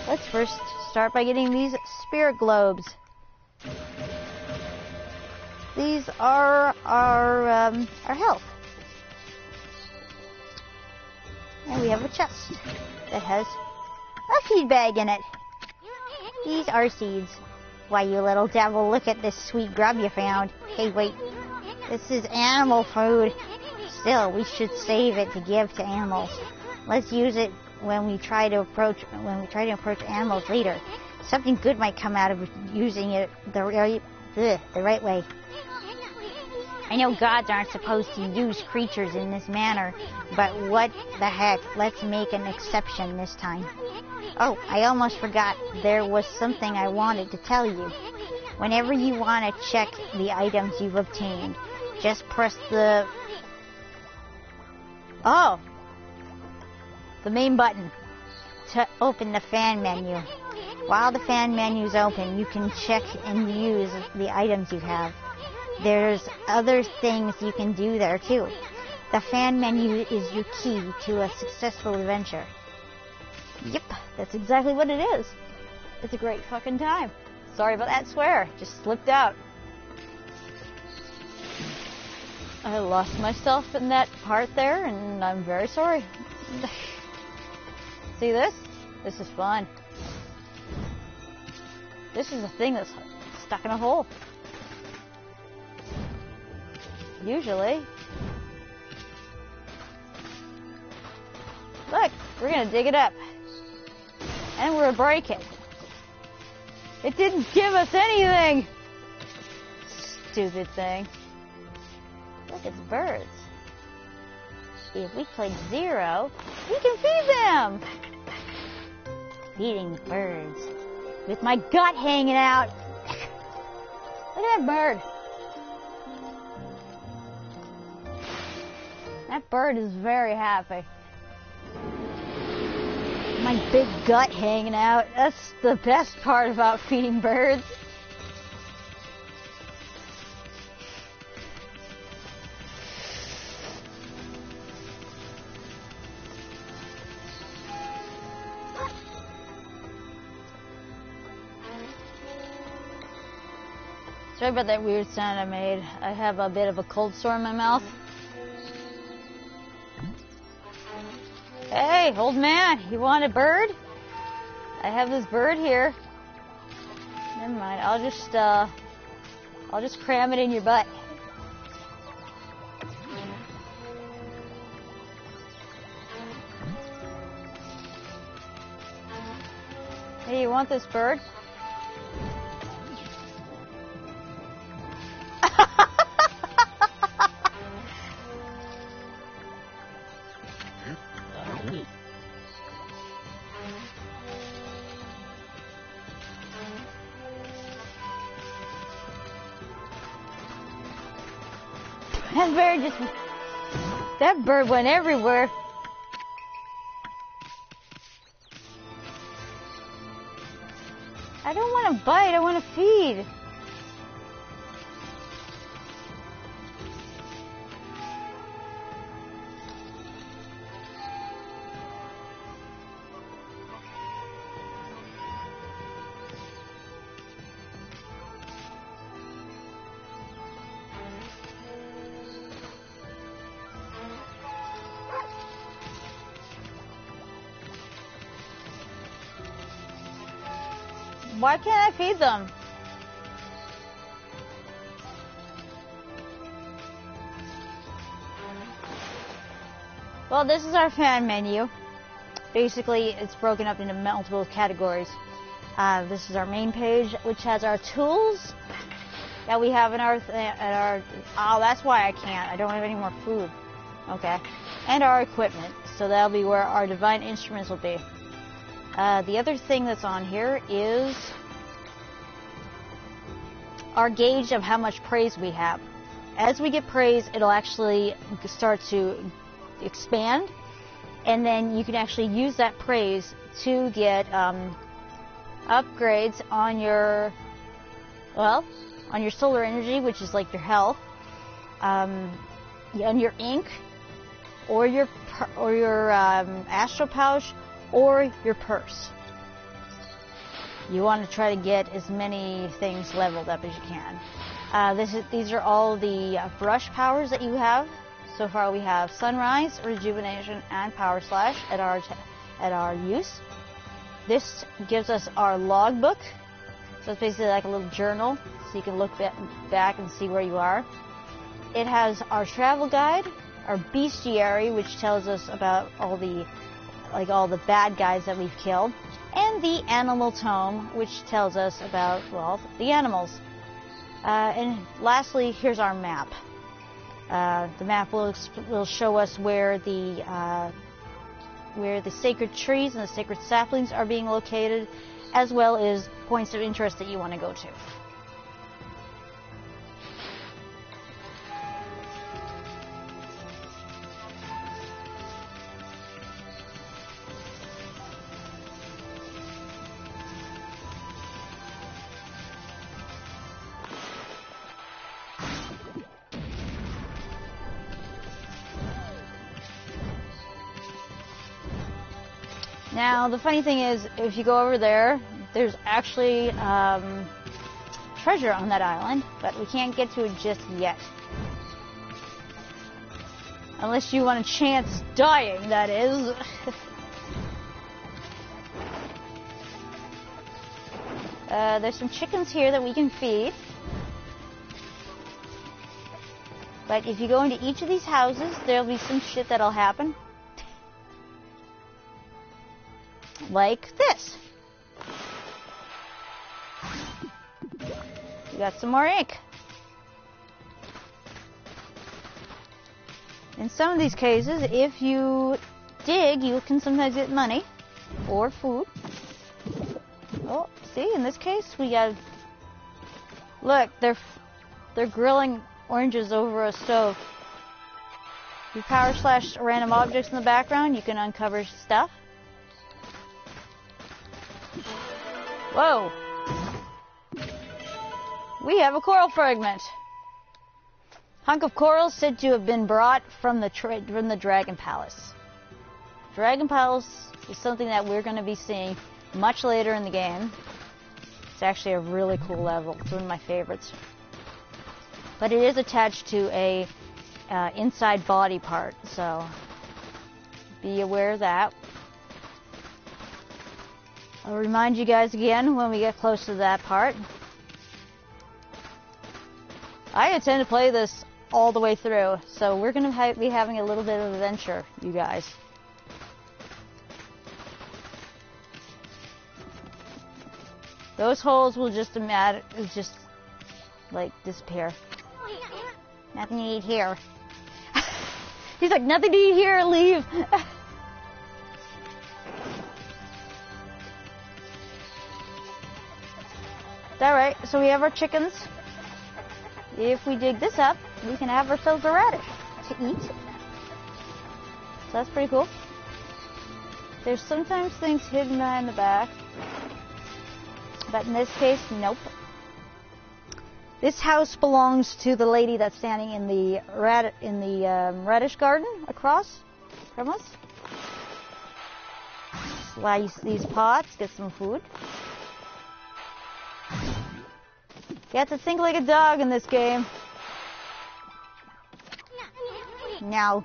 Let's first start by getting these spirit globes. These are our health. And we have a chest that has a feed bag in it. These are seeds. Why, you little devil, look at this sweet grub you found. Hey, wait. This is animal food. Still, we should save it to give to animals. Let's use it when we try to approach animals later. Something good might come out of using it the right way. I know gods aren't supposed to use creatures in this manner, but what the heck, let's make an exception this time. Oh, I almost forgot, there was something I wanted to tell you. Whenever you want to check the items you've obtained, just press the main button to open the fan menu. While the fan menu's open, you can check and use the items you have. There's other things you can do there too. The fan menu is your key to a successful adventure. Yep, that's exactly what it is. It's a great fucking time. Sorry about that swear, just slipped out. I lost myself in that part there, and I'm very sorry. See this? This is fun. This is a thing that's stuck in a hole. Usually. Look, we're gonna dig it up. And we're gonna break it. It didn't give us anything! Stupid thing. Look, it's birds. If we click 0, we can feed them! Feeding the birds. With my gut hanging out. Look at that bird. That bird is very happy. My big gut hanging out. That's the best part about feeding birds. Sorry about that weird sound I made. I have a bit of a cold sore in my mouth. Hey, old man, you want a bird? I have this bird here. Never mind, I'll just cram it in your butt. Hey, you want this bird? That bird went everywhere. I don't want to bite, I want to feed. Why can't I feed them? Well, this is our fan menu. Basically, it's broken up into multiple categories. This is our main page, which has our tools that we have in our oh, that's why I can't. I don't have any more food. Okay. And our equipment. So that'll be where our divine instruments will be. The other thing that's on here is our gauge of how much praise we have. As we get praise, it'll actually start to expand, and then you can actually use that praise to get upgrades on your, well, on your solar energy, which is like your health, on your ink, or your astral pouch, or your purse. You want to try to get as many things leveled up as you can. These are all the brush powers that you have. So far we have Sunrise, Rejuvenation, and Power Slash at our use. This gives us our logbook. So it's basically like a little journal, so you can look back and see where you are. It has our travel guide, our bestiary, which tells us about all the bad guys that we've killed, and the animal tome, which tells us about, well, the animals. And lastly, here's our map. The map will show us where the sacred trees and the sacred saplings are being located, as well as points of interest that you want to go to. Now, the funny thing is, if you go over there, there's actually treasure on that island, but we can't get to it just yet. Unless you want a chance dying, that is. There's some chickens here that we can feed. But if you go into each of these houses, there'll be some shit that'll happen. Like this. We got some more ink. In some of these cases, if you dig, you can sometimes get money or food. Oh, see, in this case, we got... Look, they're grilling oranges over a stove. If you power slash random objects in the background, you can uncover stuff. Whoa! We have a coral fragment. Hunk of coral said to have been brought from the Dragon Palace. Dragon Palace is something that we're going to be seeing much later in the game. It's actually a really cool level. It's one of my favorites. But it is attached to a inside body part, so be aware of that. I'll remind you guys again when we get close to that part. I intend to play this all the way through, so we're going to be having a little bit of adventure, you guys. Those holes will just like disappear. Nothing to eat here. He's like, nothing to eat here, leave. Alright, so we have our chickens. If we dig this up, we can have ourselves a radish to eat. So that's pretty cool. There's sometimes things hidden behind the back. But in this case, nope. This house belongs to the lady that's standing in the radish garden across from us. Slice these pots, get some food. You have to think like a dog in this game. No.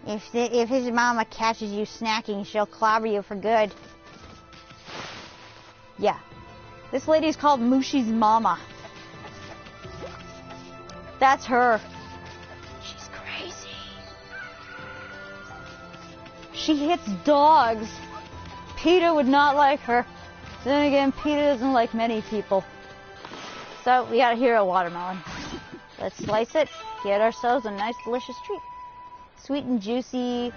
If his mama catches you snacking, she'll clobber you for good. Yeah. This lady's called Mushi's mama. That's her. She's crazy. She hits dogs. PETA would not like her. Then again, PETA doesn't like many people. So we got here a watermelon. Let's slice it, get ourselves a nice delicious treat. Sweet and juicy,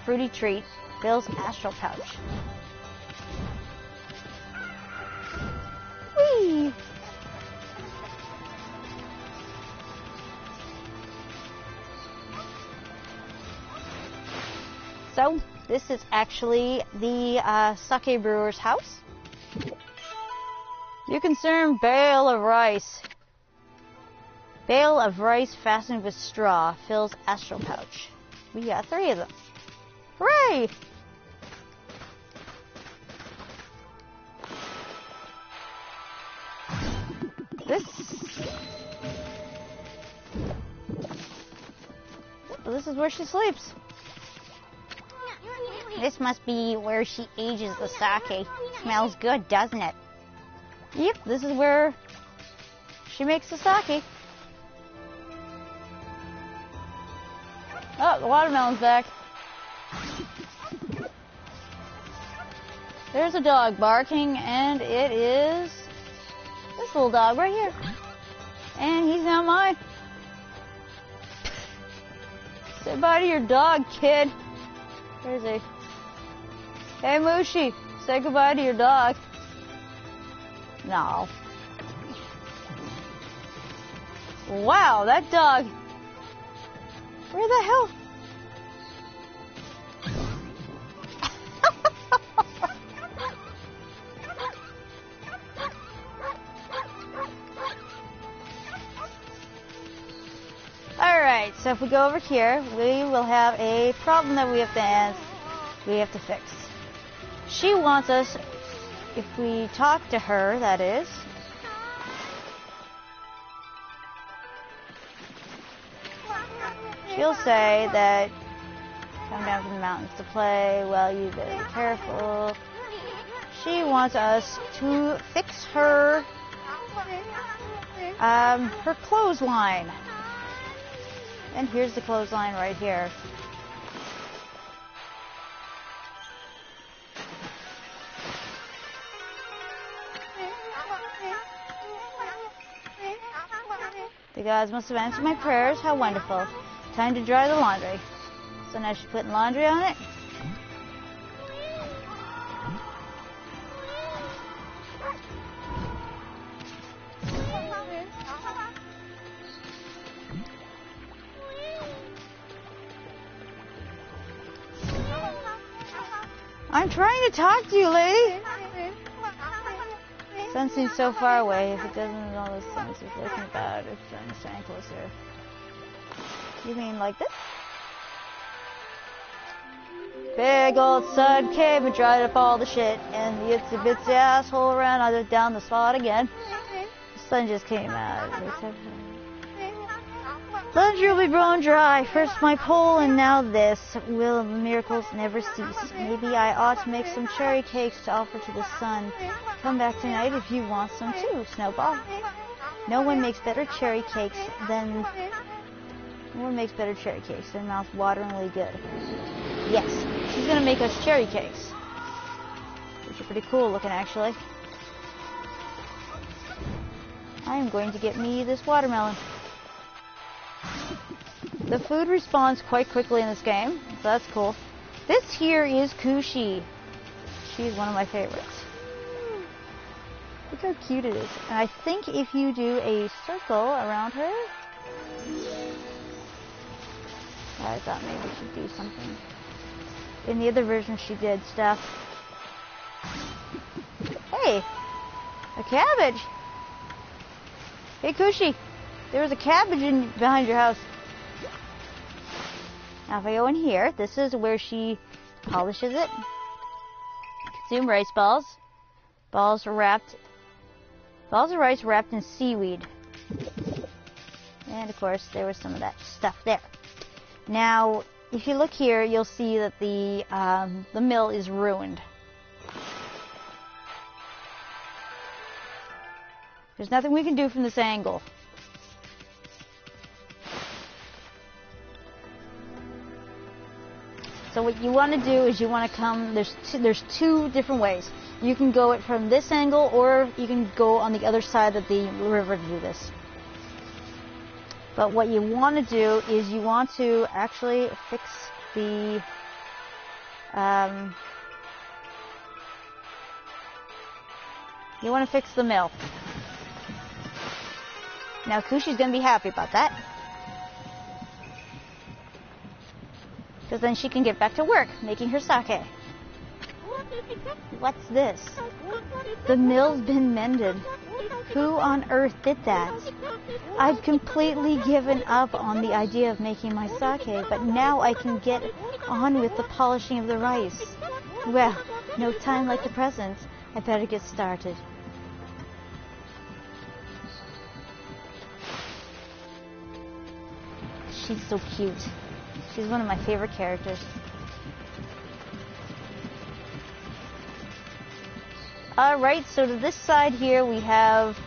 fruity treat. Bill's astral pouch. Whee! So this is actually the sake brewer's house. You concern bale of rice. Bale of rice fastened with straw fills astral pouch. We got 3 of them. Hooray! This is where she sleeps. This must be where she ages the sake. Smells good, doesn't it? Yep, this is where she makes the sake. Oh, the watermelon's back. There's a dog barking, and it is this little dog right here. And he's not mine. Say bye to your dog, kid. Where is he? Hey, Mushi, say goodbye to your dog. No. Wow, that dog. Where the hell? Alright, so if we go over here, we will have a problem that we have to fix. She wants us, if we talk to her, that is, she'll say that come down from the mountains to play, well, you better be careful. She wants us to fix her her clothesline. And here's the clothesline right here. The gods must have answered my prayers. How wonderful. Time to dry the laundry. So now she's putting laundry on it. I'm trying to talk to you, lady. Sun seems so far away. If it doesn't, all the sun is looking bad. It's trying to stand closer. You mean like this? Big old sun came and dried up all the shit, and the itsy bitsy asshole ran either down the spot again. The sun just came out. Laundry will be blown dry. First my pole, and now this. Will miracles never cease? Maybe I ought to make some cherry cakes to offer to the sun. Come back tonight if you want some too, Snowball. No one makes better cherry cakes than... No one makes better cherry cakes. They're mouth-wateringly good. Yes, she's gonna make us cherry cakes, which are pretty cool looking, actually. I am going to get me this watermelon. The food respawns quite quickly in this game, so that's cool. This here is Kushi. She's one of my favorites. Look how cute it is. And I think if you do a circle around her... I thought maybe she'd do something. In the other version, she did stuff. Hey! A cabbage! Hey, Kushi! There was a cabbage behind your house. Now if I go in here, this is where she polishes it. Consume rice balls. Balls of rice wrapped in seaweed. And of course, there was some of that stuff there. Now, if you look here, you'll see that the mill is ruined. There's nothing we can do from this angle. So what you want to do is you want to come, there's two different ways. You can go it from this angle, or you can go on the other side of the river to do this. But what you want to do is you want to actually fix the mill. Now Kushi's going to be happy about that, because then she can get back to work making her sake. What's this? The mill's been mended. Who on earth did that? I've completely given up on the idea of making my sake, but now I can get on with the polishing of the rice. Well, no time like the present. I better get started. She's so cute. She's one of my favorite characters. Alright, so to this side here we have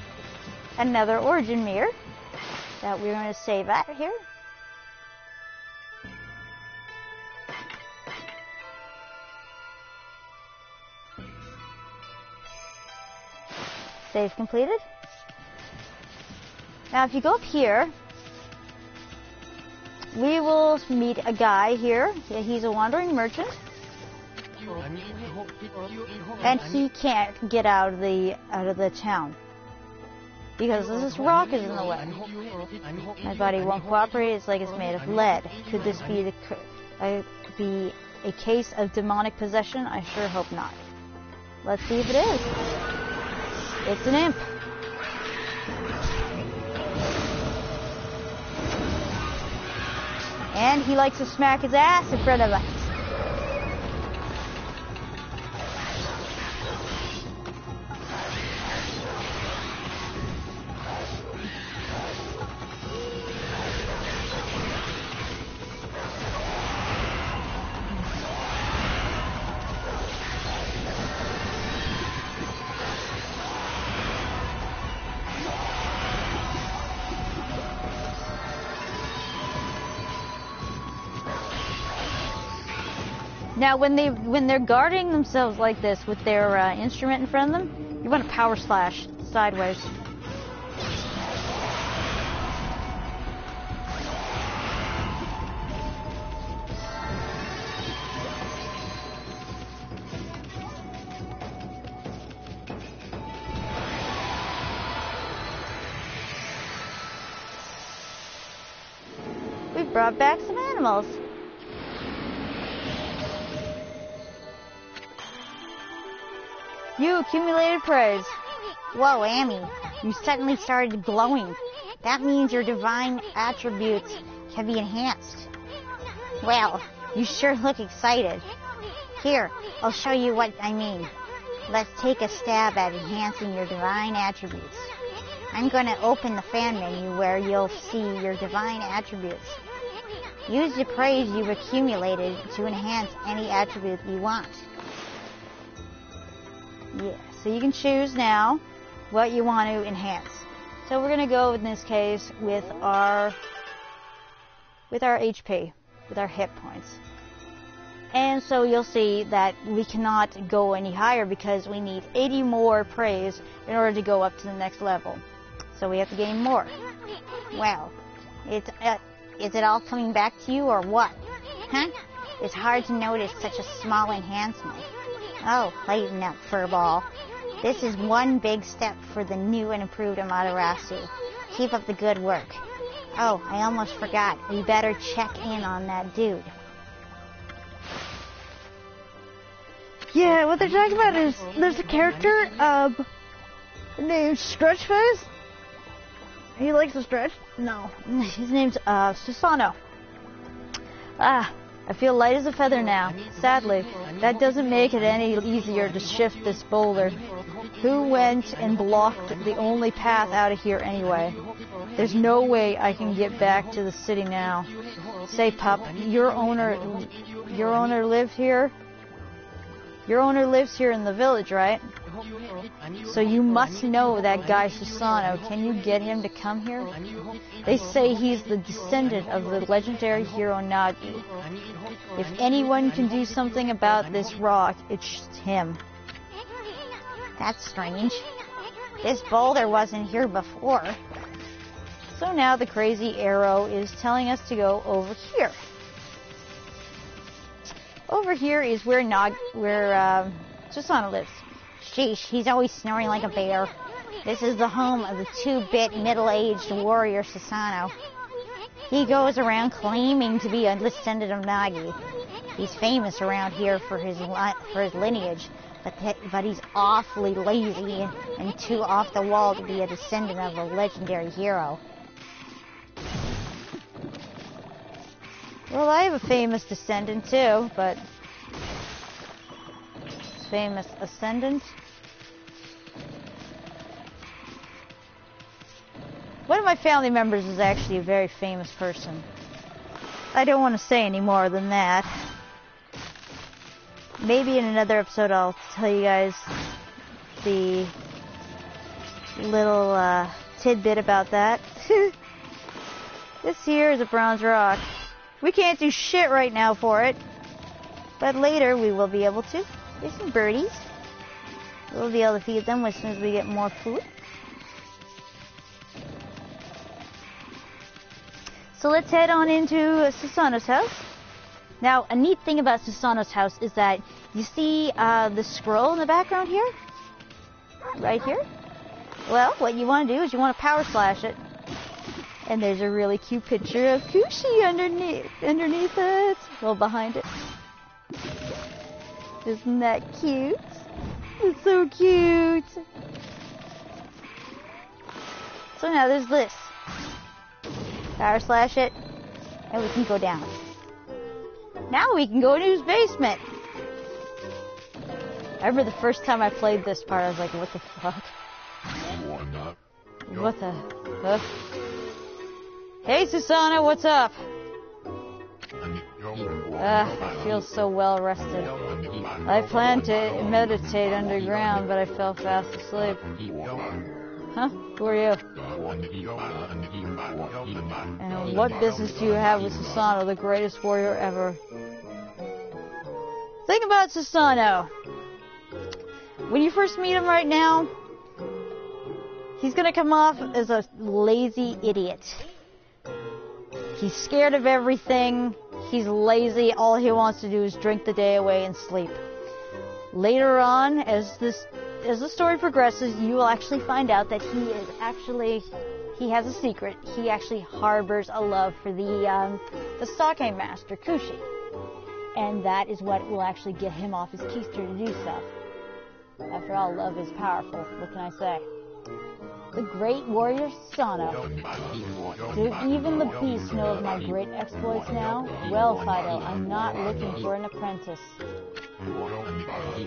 another origin mirror that we're going to save at here. Save completed. Now if you go up here, we will meet a guy here. He's a wandering merchant. And he can't get out of the town because this rock is in the way. My body won't cooperate. It's like it's made of lead. Could this be be a case of demonic possession? I sure hope not. Let's see if it is. It's an imp. And he likes to smack his ass in front of us. Now, when they're guarding themselves like this with their instrument in front of them, you want to power slash sideways. brought back some animals. You accumulated praise. Whoa, Amy, you suddenly started glowing. That means your divine attributes can be enhanced. Well, you sure look excited. Here, I'll show you what I mean. Let's take a stab at enhancing your divine attributes. I'm going to open the fan menu where you'll see your divine attributes. Use the praise you've accumulated to enhance any attribute you want. Yeah, so you can choose now what you want to enhance. So we're going to go in this case with our HP, with our hit points. And so you'll see that we cannot go any higher because we need 80 more praise in order to go up to the next level. So we have to gain more. Well, is it all coming back to you or what? Huh? It's hard to notice such a small enhancement. Oh, lighten up, Furball. This is one big step for the new and improved Amaterasu. Keep up the good work. Oh, I almost forgot. We better check in on that dude. Yeah, what they're talking about is there's a character named Stretchface. He likes to stretch. No, his name's Susano. I feel light as a feather now. Sadly, that doesn't make it any easier to shift this boulder. Who went and blocked the only path out of here anyway? There's no way I can get back to the city now. Say, pup, your owner lived here? Your owner lives here in the village, right? So you must know that guy Susano. Can you get him to come here? They say he's the descendant of the legendary hero Nagi. If anyone can do something about this rock, it's him. That's strange. This boulder wasn't here before. So now the crazy arrow is telling us to go over here. Over here is where Susano lives. Sheesh, he's always snoring like a bear. This is the home of the 2-bit middle-aged warrior Susano. He goes around claiming to be a descendant of Nagi. He's famous around here for his lineage, but he's awfully lazy and too off the wall to be a descendant of a legendary hero. Well, I have a famous descendant too, but famous ascendant. One of my family members is actually a very famous person. I don't want to say any more than that. Maybe in another episode I'll tell you guys the little tidbit about that. This here is a bronze rock. We can't do shit right now for it, but later we will be able to. There's some birdies. We'll be able to feed them as soon as we get more food. So let's head on into Susano's house. Now, a neat thing about Susano's house is that you see the scroll in the background here? Right here? Well, what you want to do is you want to power slash it. And there's a really cute picture of Kushi underneath it. Well, behind it. Isn't that cute? It's so cute. So now there's this. Power slash it, and we can go down. Now we can go into his basement. I remember the first time I played this part, I was like, what the fuck? What the fuck? Hey, Susano, what's up? I feel so well rested. I planned to meditate underground, but I fell fast asleep. Huh? Who are you? And what business do you have with Susano, the greatest warrior ever? Think about Susano. When you first meet him right now, he's gonna come off as a lazy idiot. He's scared of everything. He's lazy. All he wants to do is drink the day away and sleep. Later on, as the story progresses, you will actually find out that he has a secret. He actually harbors a love for the the sake master, Kushi. And that is what will actually get him off his keister to do stuff. After all, love is powerful. What can I say? The great warrior Susanoo. Do even the beasts know of my great exploits now? Well, Fido, I'm not looking for an apprentice.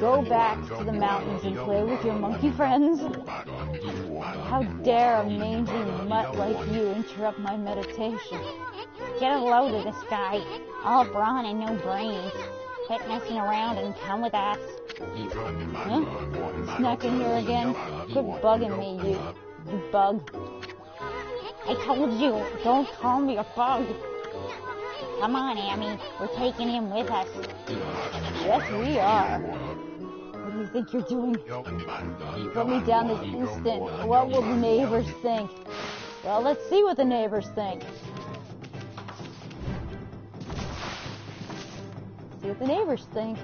Go back to the mountains and play with your monkey friends. How dare a mangy mutt like you interrupt my meditation? Get a load of this guy. All brawn and no brains. Quit messing around and come with us. Huh? Snuck in here again? Quit bugging me, you bug. I told you, don't call me a bug. Come on, Amy. We're taking him with us. Yes, we are. What do you think you're doing? Put me down this instant. What will the neighbors think? Well, let's see what the neighbors think. See what the neighbors think.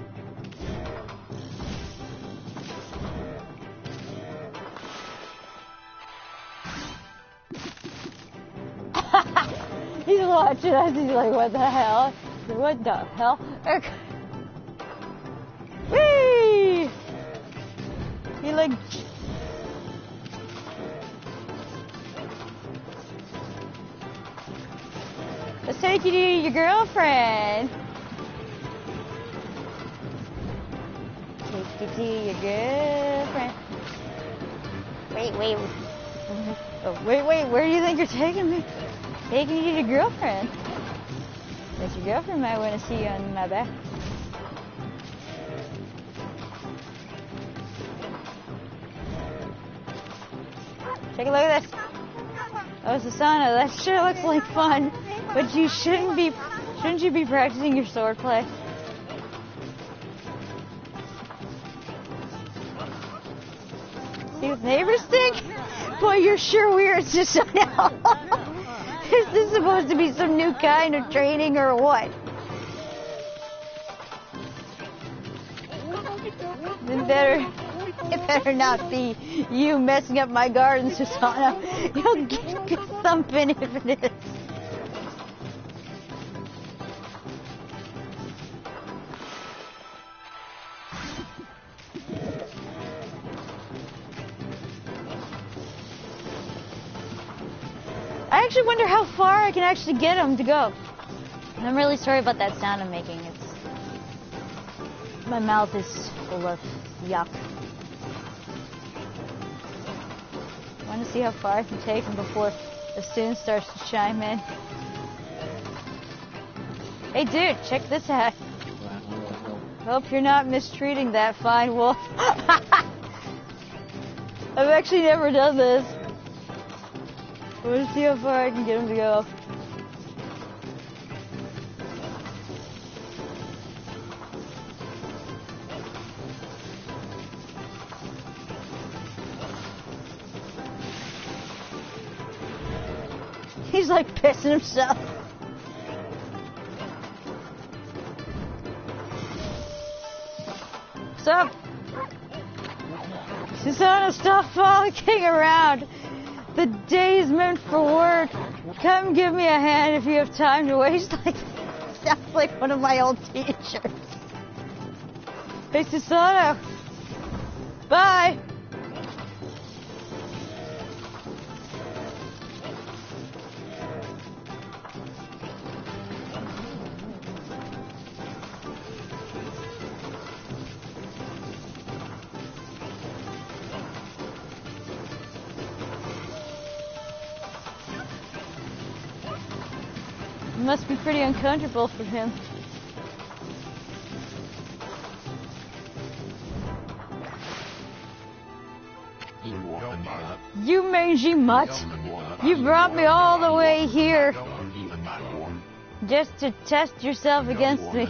He's watching us. He's like, what the hell? What the hell? Whee! He like... Let's take you to your girlfriend. Take you to your girlfriend. Wait. Oh, wait, where do you think you're taking me? Taking you to your girlfriend. But your girlfriend might want to see you on my back. Take a look at this. Oh, Susanoo, that sure looks like fun. But you shouldn't you be practicing your sword play? See what the neighbors think? Boy, you're sure weird, Susanoo. Is this supposed to be some new kind of training or what? It better not be you messing up my garden, Susanoo. You'll get something if it is. I actually wonder how far I can actually get him to go. I'm really sorry about that sound I'm making. My mouth is full of yuck. I want to see how far I can take him before the student starts to chime in. Hey dude, check this out. Hope you're not mistreating that fine wolf. I've actually never done this. I want to see how far I can get him to go. He's like pissing himself. What's up? Susanoo, stop frolicking around. The day's meant for work. Come give me a hand if you have time to waste. Like, sounds like one of my old teachers. Hey, Susanoo. Bye. It must be pretty uncomfortable for him. You mangy mutt! You brought me all the way here just to test yourself against me.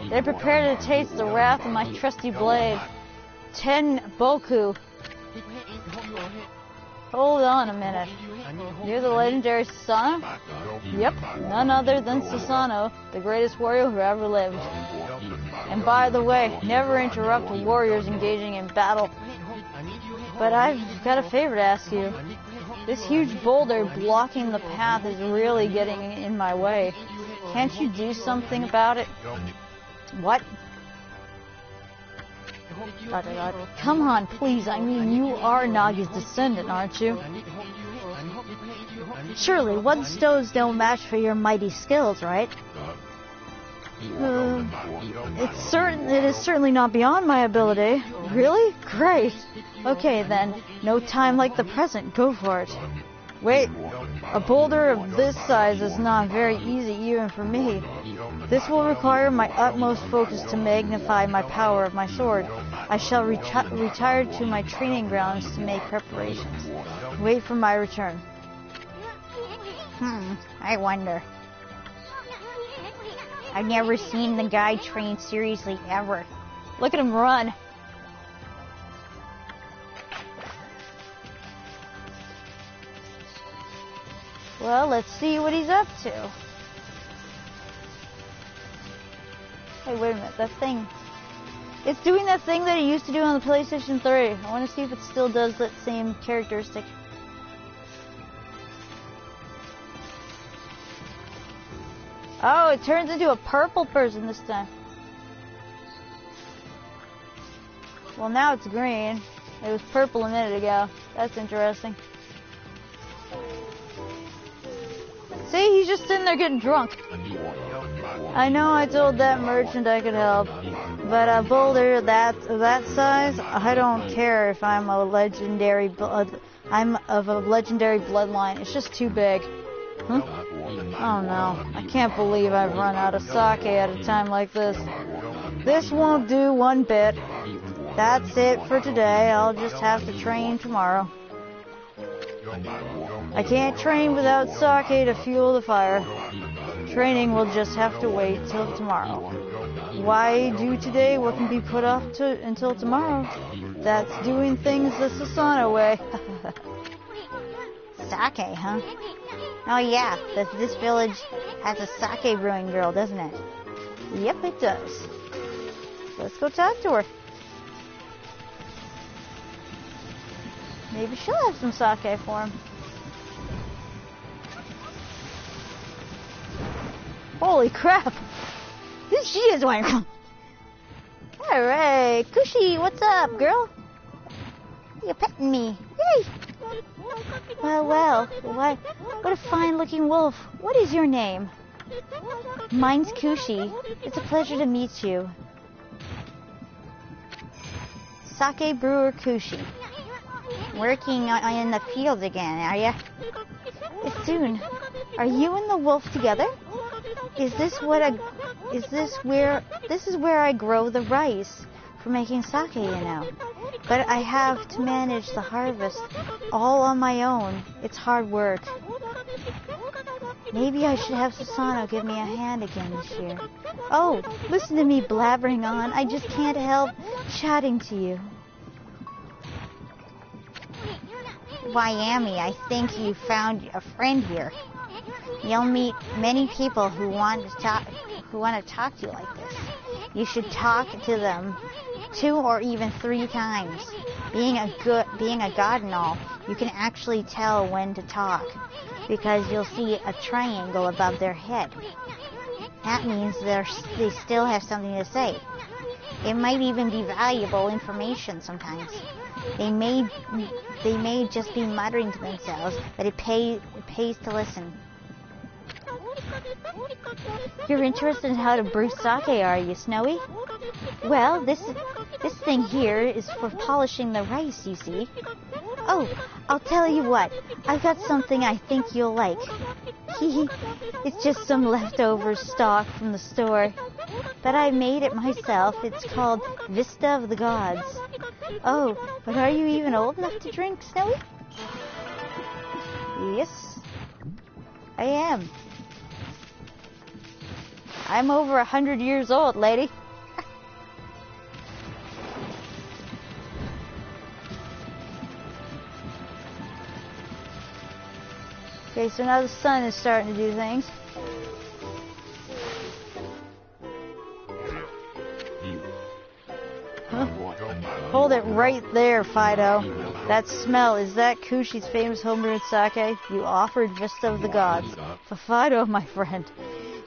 They're prepared to taste the wrath of my trusty blade. 10 boku. Hold on a minute. You're the legendary Susanoo? Yep, none other than Susanoo, the greatest warrior who ever lived. And by the way, never interrupt warriors engaging in battle. But I've got a favor to ask you. This huge boulder blocking the path is really getting in my way. Can't you do something about it? What? Come on, please. I mean, you are Nagi's descendant, aren't you? Surely, one stones don't match for your mighty skills, right? It is certainly not beyond my ability. Really? Great. Okay then, no time like the present. Go for it. Wait, a boulder of this size is not very easy even for me. This will require my utmost focus to magnify my power of my sword. I shall retire to my training grounds to make preparations. Wait for my return. I wonder. I've never seen the guy train seriously ever. Look at him run. Well, let's see what he's up to. Hey, wait a minute. That thing. It's doing that thing that it used to do on the PlayStation 3. I want to see if it still does that same characteristic. Oh, it turns into a purple person this time. Well, now it's green. It was purple a minute ago. That's interesting. See, he's just sitting there getting drunk. I know I told that merchant I could help, but a boulder that size, I don't care if I'm of a legendary bloodline. It's just too big. Huh? Oh no, I can't believe I've run out of sake at a time like this. This won't do one bit. That's it for today. I'll just have to train tomorrow. I can't train without sake to fuel the fire. Training will just have to wait till tomorrow. Why do today what can be put off until tomorrow? That's doing things the Sasana way. Sake, huh? Oh yeah, this village has a sake brewing girl, doesn't it? Yep, it does. Let's go talk to her. Maybe she'll have some sake for him. Holy crap! She is one. Alright, Kushi, what's up, girl? You're petting me. Yay! Well, what a fine-looking wolf. What is your name? Mine's Kushi. It's a pleasure to meet you. Sake brewer Kushi. Working in the fields again, are ya? Soon. Are you and the wolf together? This is where I grow the rice for making sake, you know. But I have to manage the harvest all on my own. It's hard work. Maybe I should have Susano give me a hand again this year. Oh, listen to me blabbering on. I just can't help chatting to you. Why, Amy, I think you found a friend here. You'll meet many people who want to talk to you like this. You should talk to them 2 or even 3 times. Being a god and all, you can actually tell when to talk because you'll see a triangle above their head. That means they still have something to say. It might even be valuable information sometimes. They may just be muttering to themselves, but it pays to listen. You're interested in how to brew sake, are you, Snowy? Well, this thing here is for polishing the rice, you see. Oh, I'll tell you what. I've got something I think you'll like. It's just some leftover stock from the store. But I made it myself. It's called Vista of the Gods. Oh, but are you even old enough to drink, Snowy? Yes, I am. I'm over 100 years old, lady. Okay, so now the sun is starting to do things. Huh? Hold it right there, Fido. That smell, is that Kushi's famous homebrewed sake? You offered Vista of the Gods. For Fido, my friend,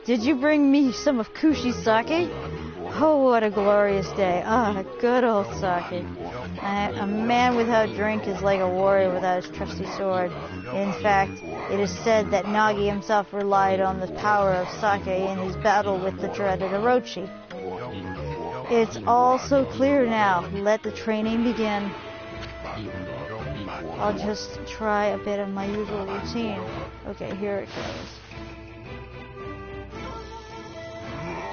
Did you bring me some of Kushi sake? Oh, what a glorious day. Ah, good old sake. A man without drink is like a warrior without his trusty sword. In fact, it is said that Nagi himself relied on the power of sake in his battle with the dreaded Orochi. It's all so clear now. Let the training begin. I'll just try a bit of my usual routine. Okay, here it goes.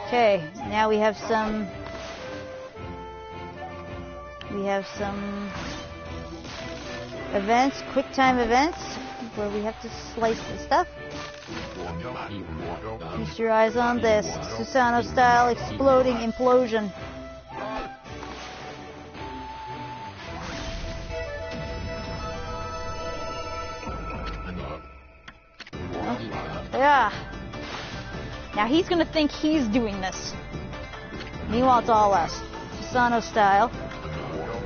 Okay, now we have some events, quick time events, where we have to slice the stuff. Keep your eyes on this. Susanoo style exploding implosion. Yeah. Now he's gonna think he's doing this. Meanwhile, it's all us. Susanoo style.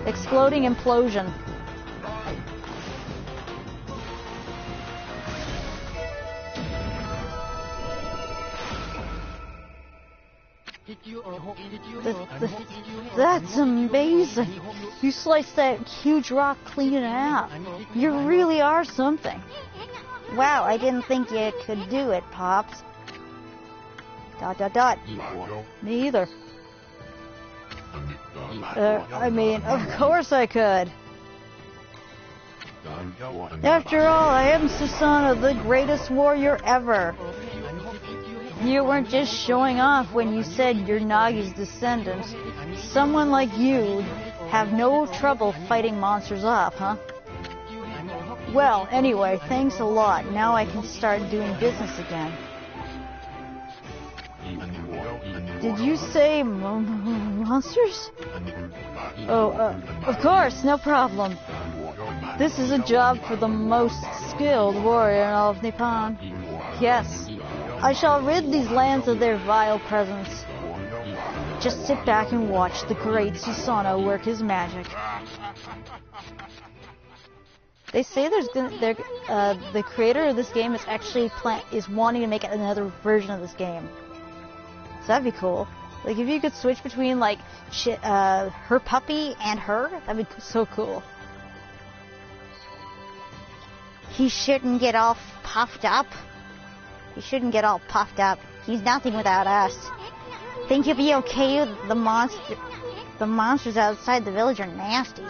Exploding implosion. That's amazing. You sliced that huge rock clean in half. You really are something. Wow, I didn't think you could do it, Pops. ... Me either. I mean, of course I could. After all, I am Susanoo, the greatest warrior ever. You weren't just showing off when you said you're Nagi's descendant. Someone like you have no trouble fighting monsters off, huh? Well, anyway, thanks a lot. Now I can start doing business again. Did you say monsters? Oh, of course, no problem. This is a job for the most skilled warrior in all of Nippon. Yes, I shall rid these lands of their vile presence. Just sit back and watch the great Susanoo work his magic. They say the creator of this game is actually wanting to make another version of this game. So that'd be cool. Like if you could switch between like her puppy and her, that'd be so cool. He shouldn't get all puffed up. He shouldn't get all puffed up. He's nothing without us. Think you'll be okay? The monsters outside the village are nasty.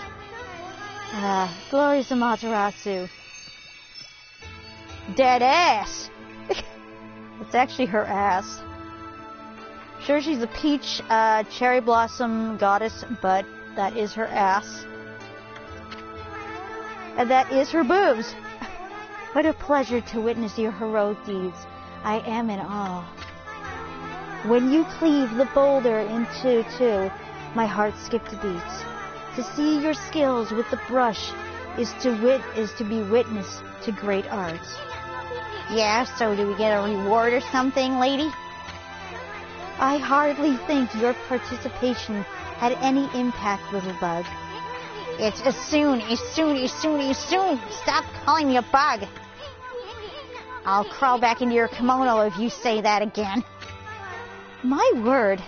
Glorious Amaterasu. Dead ass. It's actually her ass. Sure, she's a peach cherry blossom goddess, but that is her ass. And that is her boobs. What a pleasure to witness your heroic deeds. I am in awe. When you cleave the boulder into two, my heart skipped a beat. To see your skills with the brush is to be witness to great art. Yeah, so do we get a reward or something, lady? I hardly think your participation had any impact, little bug. It's as soon. Stop calling me a bug. I'll crawl back into your kimono if you say that again. My word.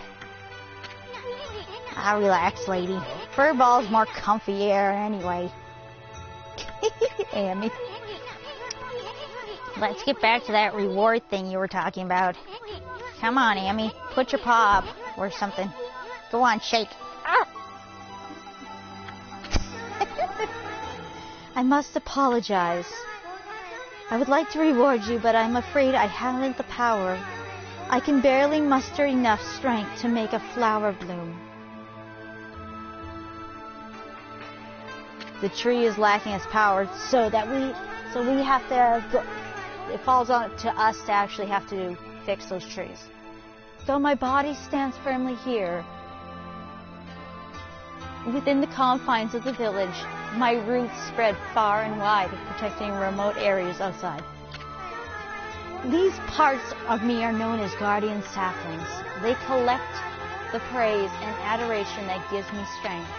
Relax, lady. Furball's more comfy air anyway. Amy. Let's get back to that reward thing you were talking about. Come on, Amy. Put your paw up or something. Go on, shake. I must apologize. I would like to reward you, but I'm afraid I haven't the power. I can barely muster enough strength to make a flower bloom. The tree is lacking its power, so we have to go. It falls on to us to actually have to fix those trees. Though my body stands firmly here, within the confines of the village, my roots spread far and wide, protecting remote areas outside. These parts of me are known as guardian saplings. They collect the praise and adoration that gives me strength.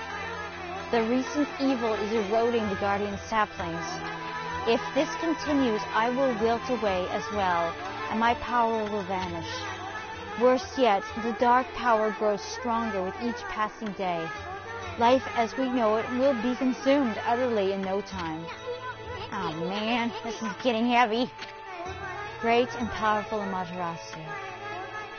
The recent evil is eroding the guardian saplings. If this continues, I will wilt away as well, and my power will vanish. Worse yet, the dark power grows stronger with each passing day. Life as we know it will be consumed utterly in no time. Oh man, this is getting heavy. Great and powerful Amaterasu,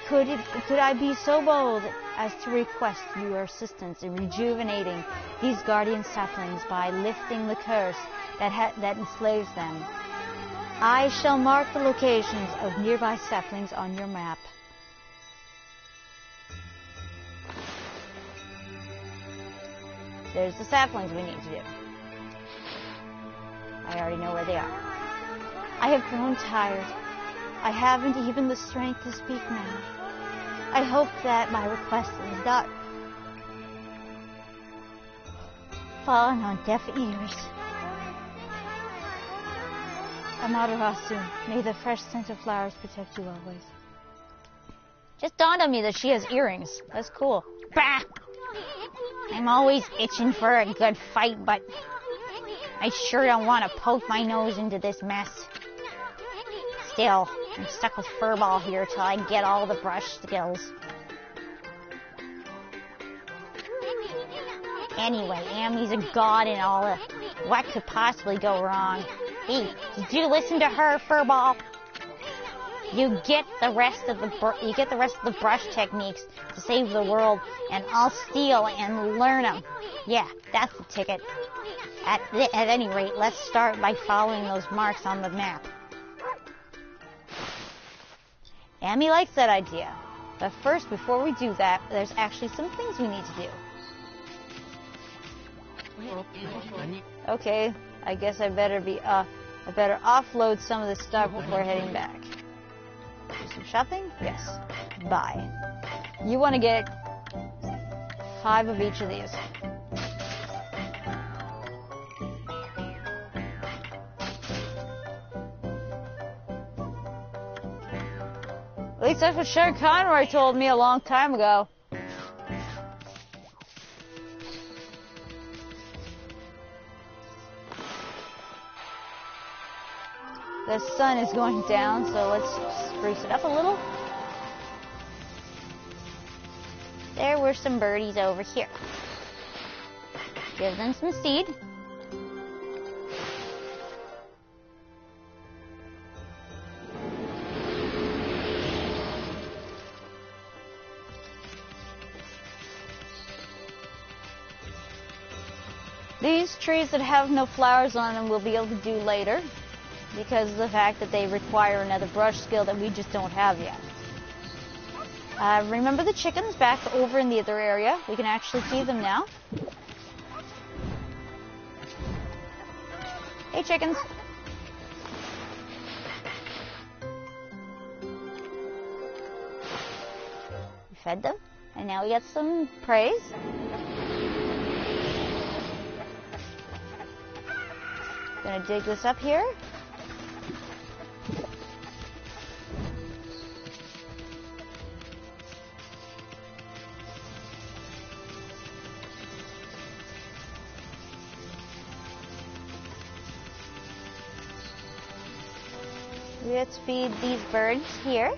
could I be so bold as to request your assistance in rejuvenating these guardian saplings by lifting the curse that enslaves them? I shall mark the locations of nearby saplings on your map. There's the saplings we need to do. I already know where they are. I have grown tired. I haven't even the strength to speak now. I hope that my request is not fallen on deaf ears. Amaterasu, may the fresh scent of flowers protect you always. Just dawned on me that she has earrings. That's cool. Bah! I'm always itching for a good fight, but I sure don't want to poke my nose into this mess. Still, I'm stuck with Furball here till I get all the brush skills. Anyway, Amy's a god and all. What could possibly go wrong? Hey, did you listen to her, Furball? You get the rest of the brush techniques to save the world, and I'll steal and learn them. Yeah, that's the ticket. At any rate, let's start by following those marks on the map. Amy likes that idea. But first, before we do that, there's actually some things we need to do. Okay, I guess I better offload some of this stuff before heading back. Do some shopping? Yes. Buy. You want to get 5 of each of these. At least that's what Sean Conroy told me a long time ago. The sun is going down, so let's spruce it up a little. There were some birdies over here. Give them some seed. These trees that have no flowers on them we'll be able to do later, because of the fact that they require another brush skill that we just don't have yet. Remember the chickens back over in the other area? We can actually feed them now. Hey chickens! We fed them, and now we got some praise. Gonna dig this up here. Let's feed these birds here.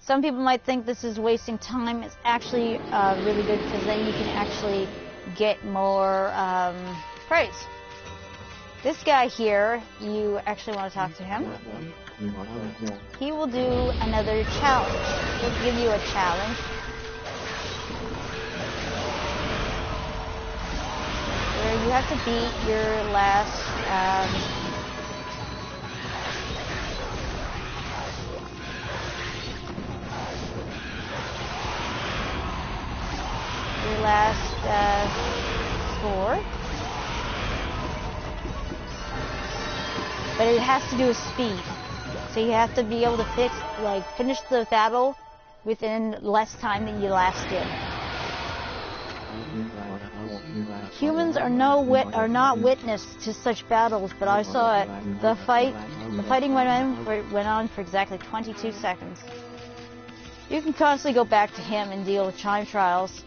Some people might think this is wasting time. It's actually really good because then you can actually get more praise. This guy here, you actually want to talk to him. He will do another challenge. He'll give you a challenge. Where you have to beat your last score. But it has to do with speed. So you have to be able to finish the battle within less time than you last did. Humans are not witness to such battles, but I saw it. The fighting went on for exactly 22 seconds. You can constantly go back to him and deal with time trials.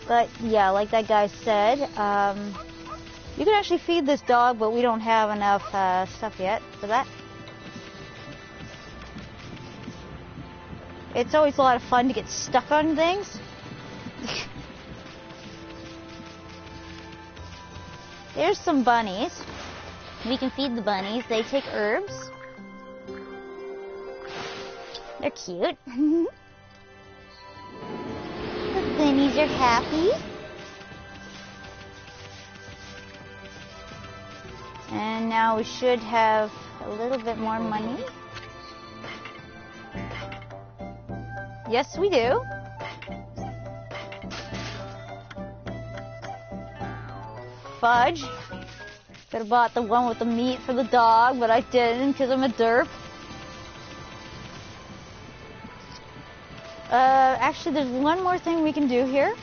But yeah, like that guy said, you can actually feed this dog, but we don't have enough stuff yet for that. It's always a lot of fun to get stuck on things. There's some bunnies. We can feed the bunnies. They take herbs. They're cute. The bunnies are happy. And now we should have a little bit more money. Yes, we do. Fudge. Could have bought the one with the meat for the dog, but I didn't because I'm a derp. Actually, there's one more thing we can do here.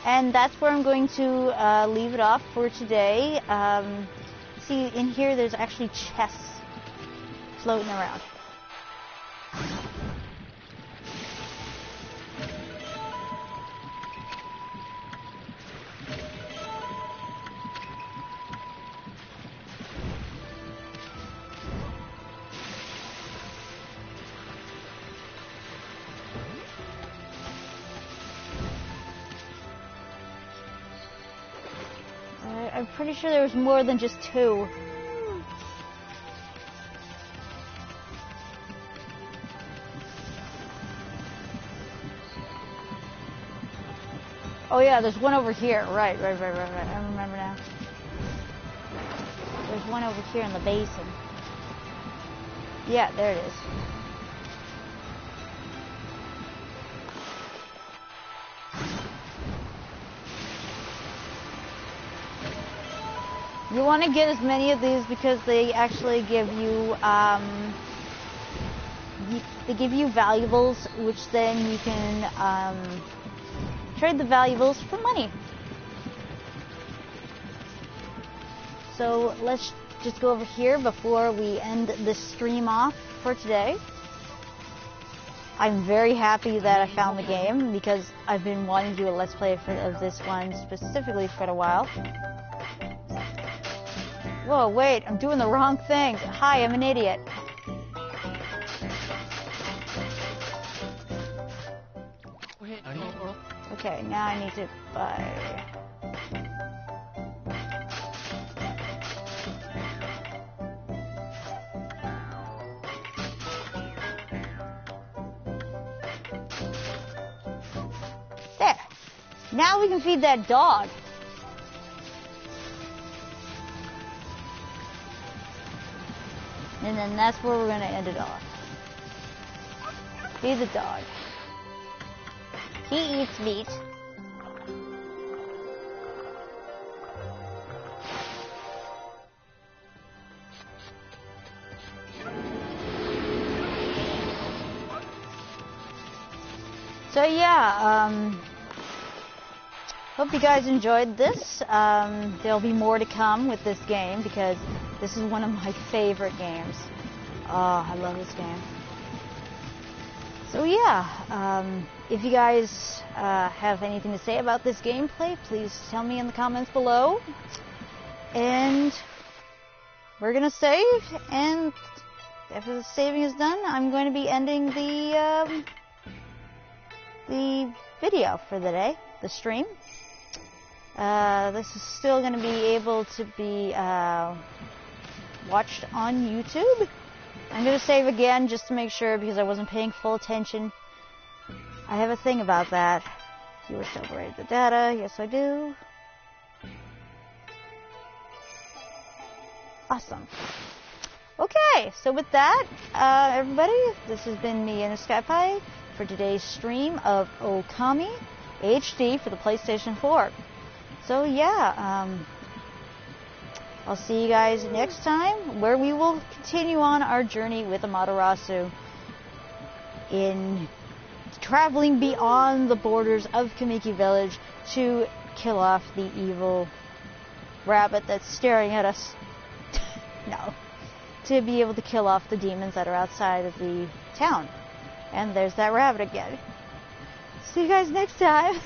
And that's where I'm going to leave it off for today. See, in here there's actually chests floating around. I'm pretty sure there was more than just 2. Oh yeah, there's one over here. Right. I remember now. There's one over here in the basin. Yeah, there it is. You want to get as many of these because they actually give you they give you valuables, which then you can trade the valuables for money. So let's just go over here before we end this stream off for today. I'm very happy that I found the game because I've been wanting to do a Let's Play of this one specifically for a while. Whoa, wait, I'm doing the wrong thing. Hi, I'm an idiot. Okay, now I need to buy... There. Now we can feed that dog. And then that's where we're going to end it off. Feed the dog. He eats meat. So yeah, hope you guys enjoyed this. There'll be more to come with this game because this is one of my favorite games. Oh, I love this game. So yeah, if you guys have anything to say about this gameplay, please tell me in the comments below. And we're gonna save, and after the saving is done, I'm going to be ending the video for the day, the stream. This is still going to be able to be watched on YouTube. I'm going to save again just to make sure because I wasn't paying full attention. I have a thing about that. You wish to upgrade the data. Yes, I do. Awesome. Okay, so with that, everybody, this has been me, INUSKYPIE, for today's stream of Okami HD for the PlayStation 4. So yeah, I'll see you guys next time, where we will continue on our journey with Amaterasu in traveling beyond the borders of Kamiki Village to kill off the evil rabbit that's staring at us. No. To be able to kill off the demons that are outside of the town. And there's that rabbit again. See you guys next time.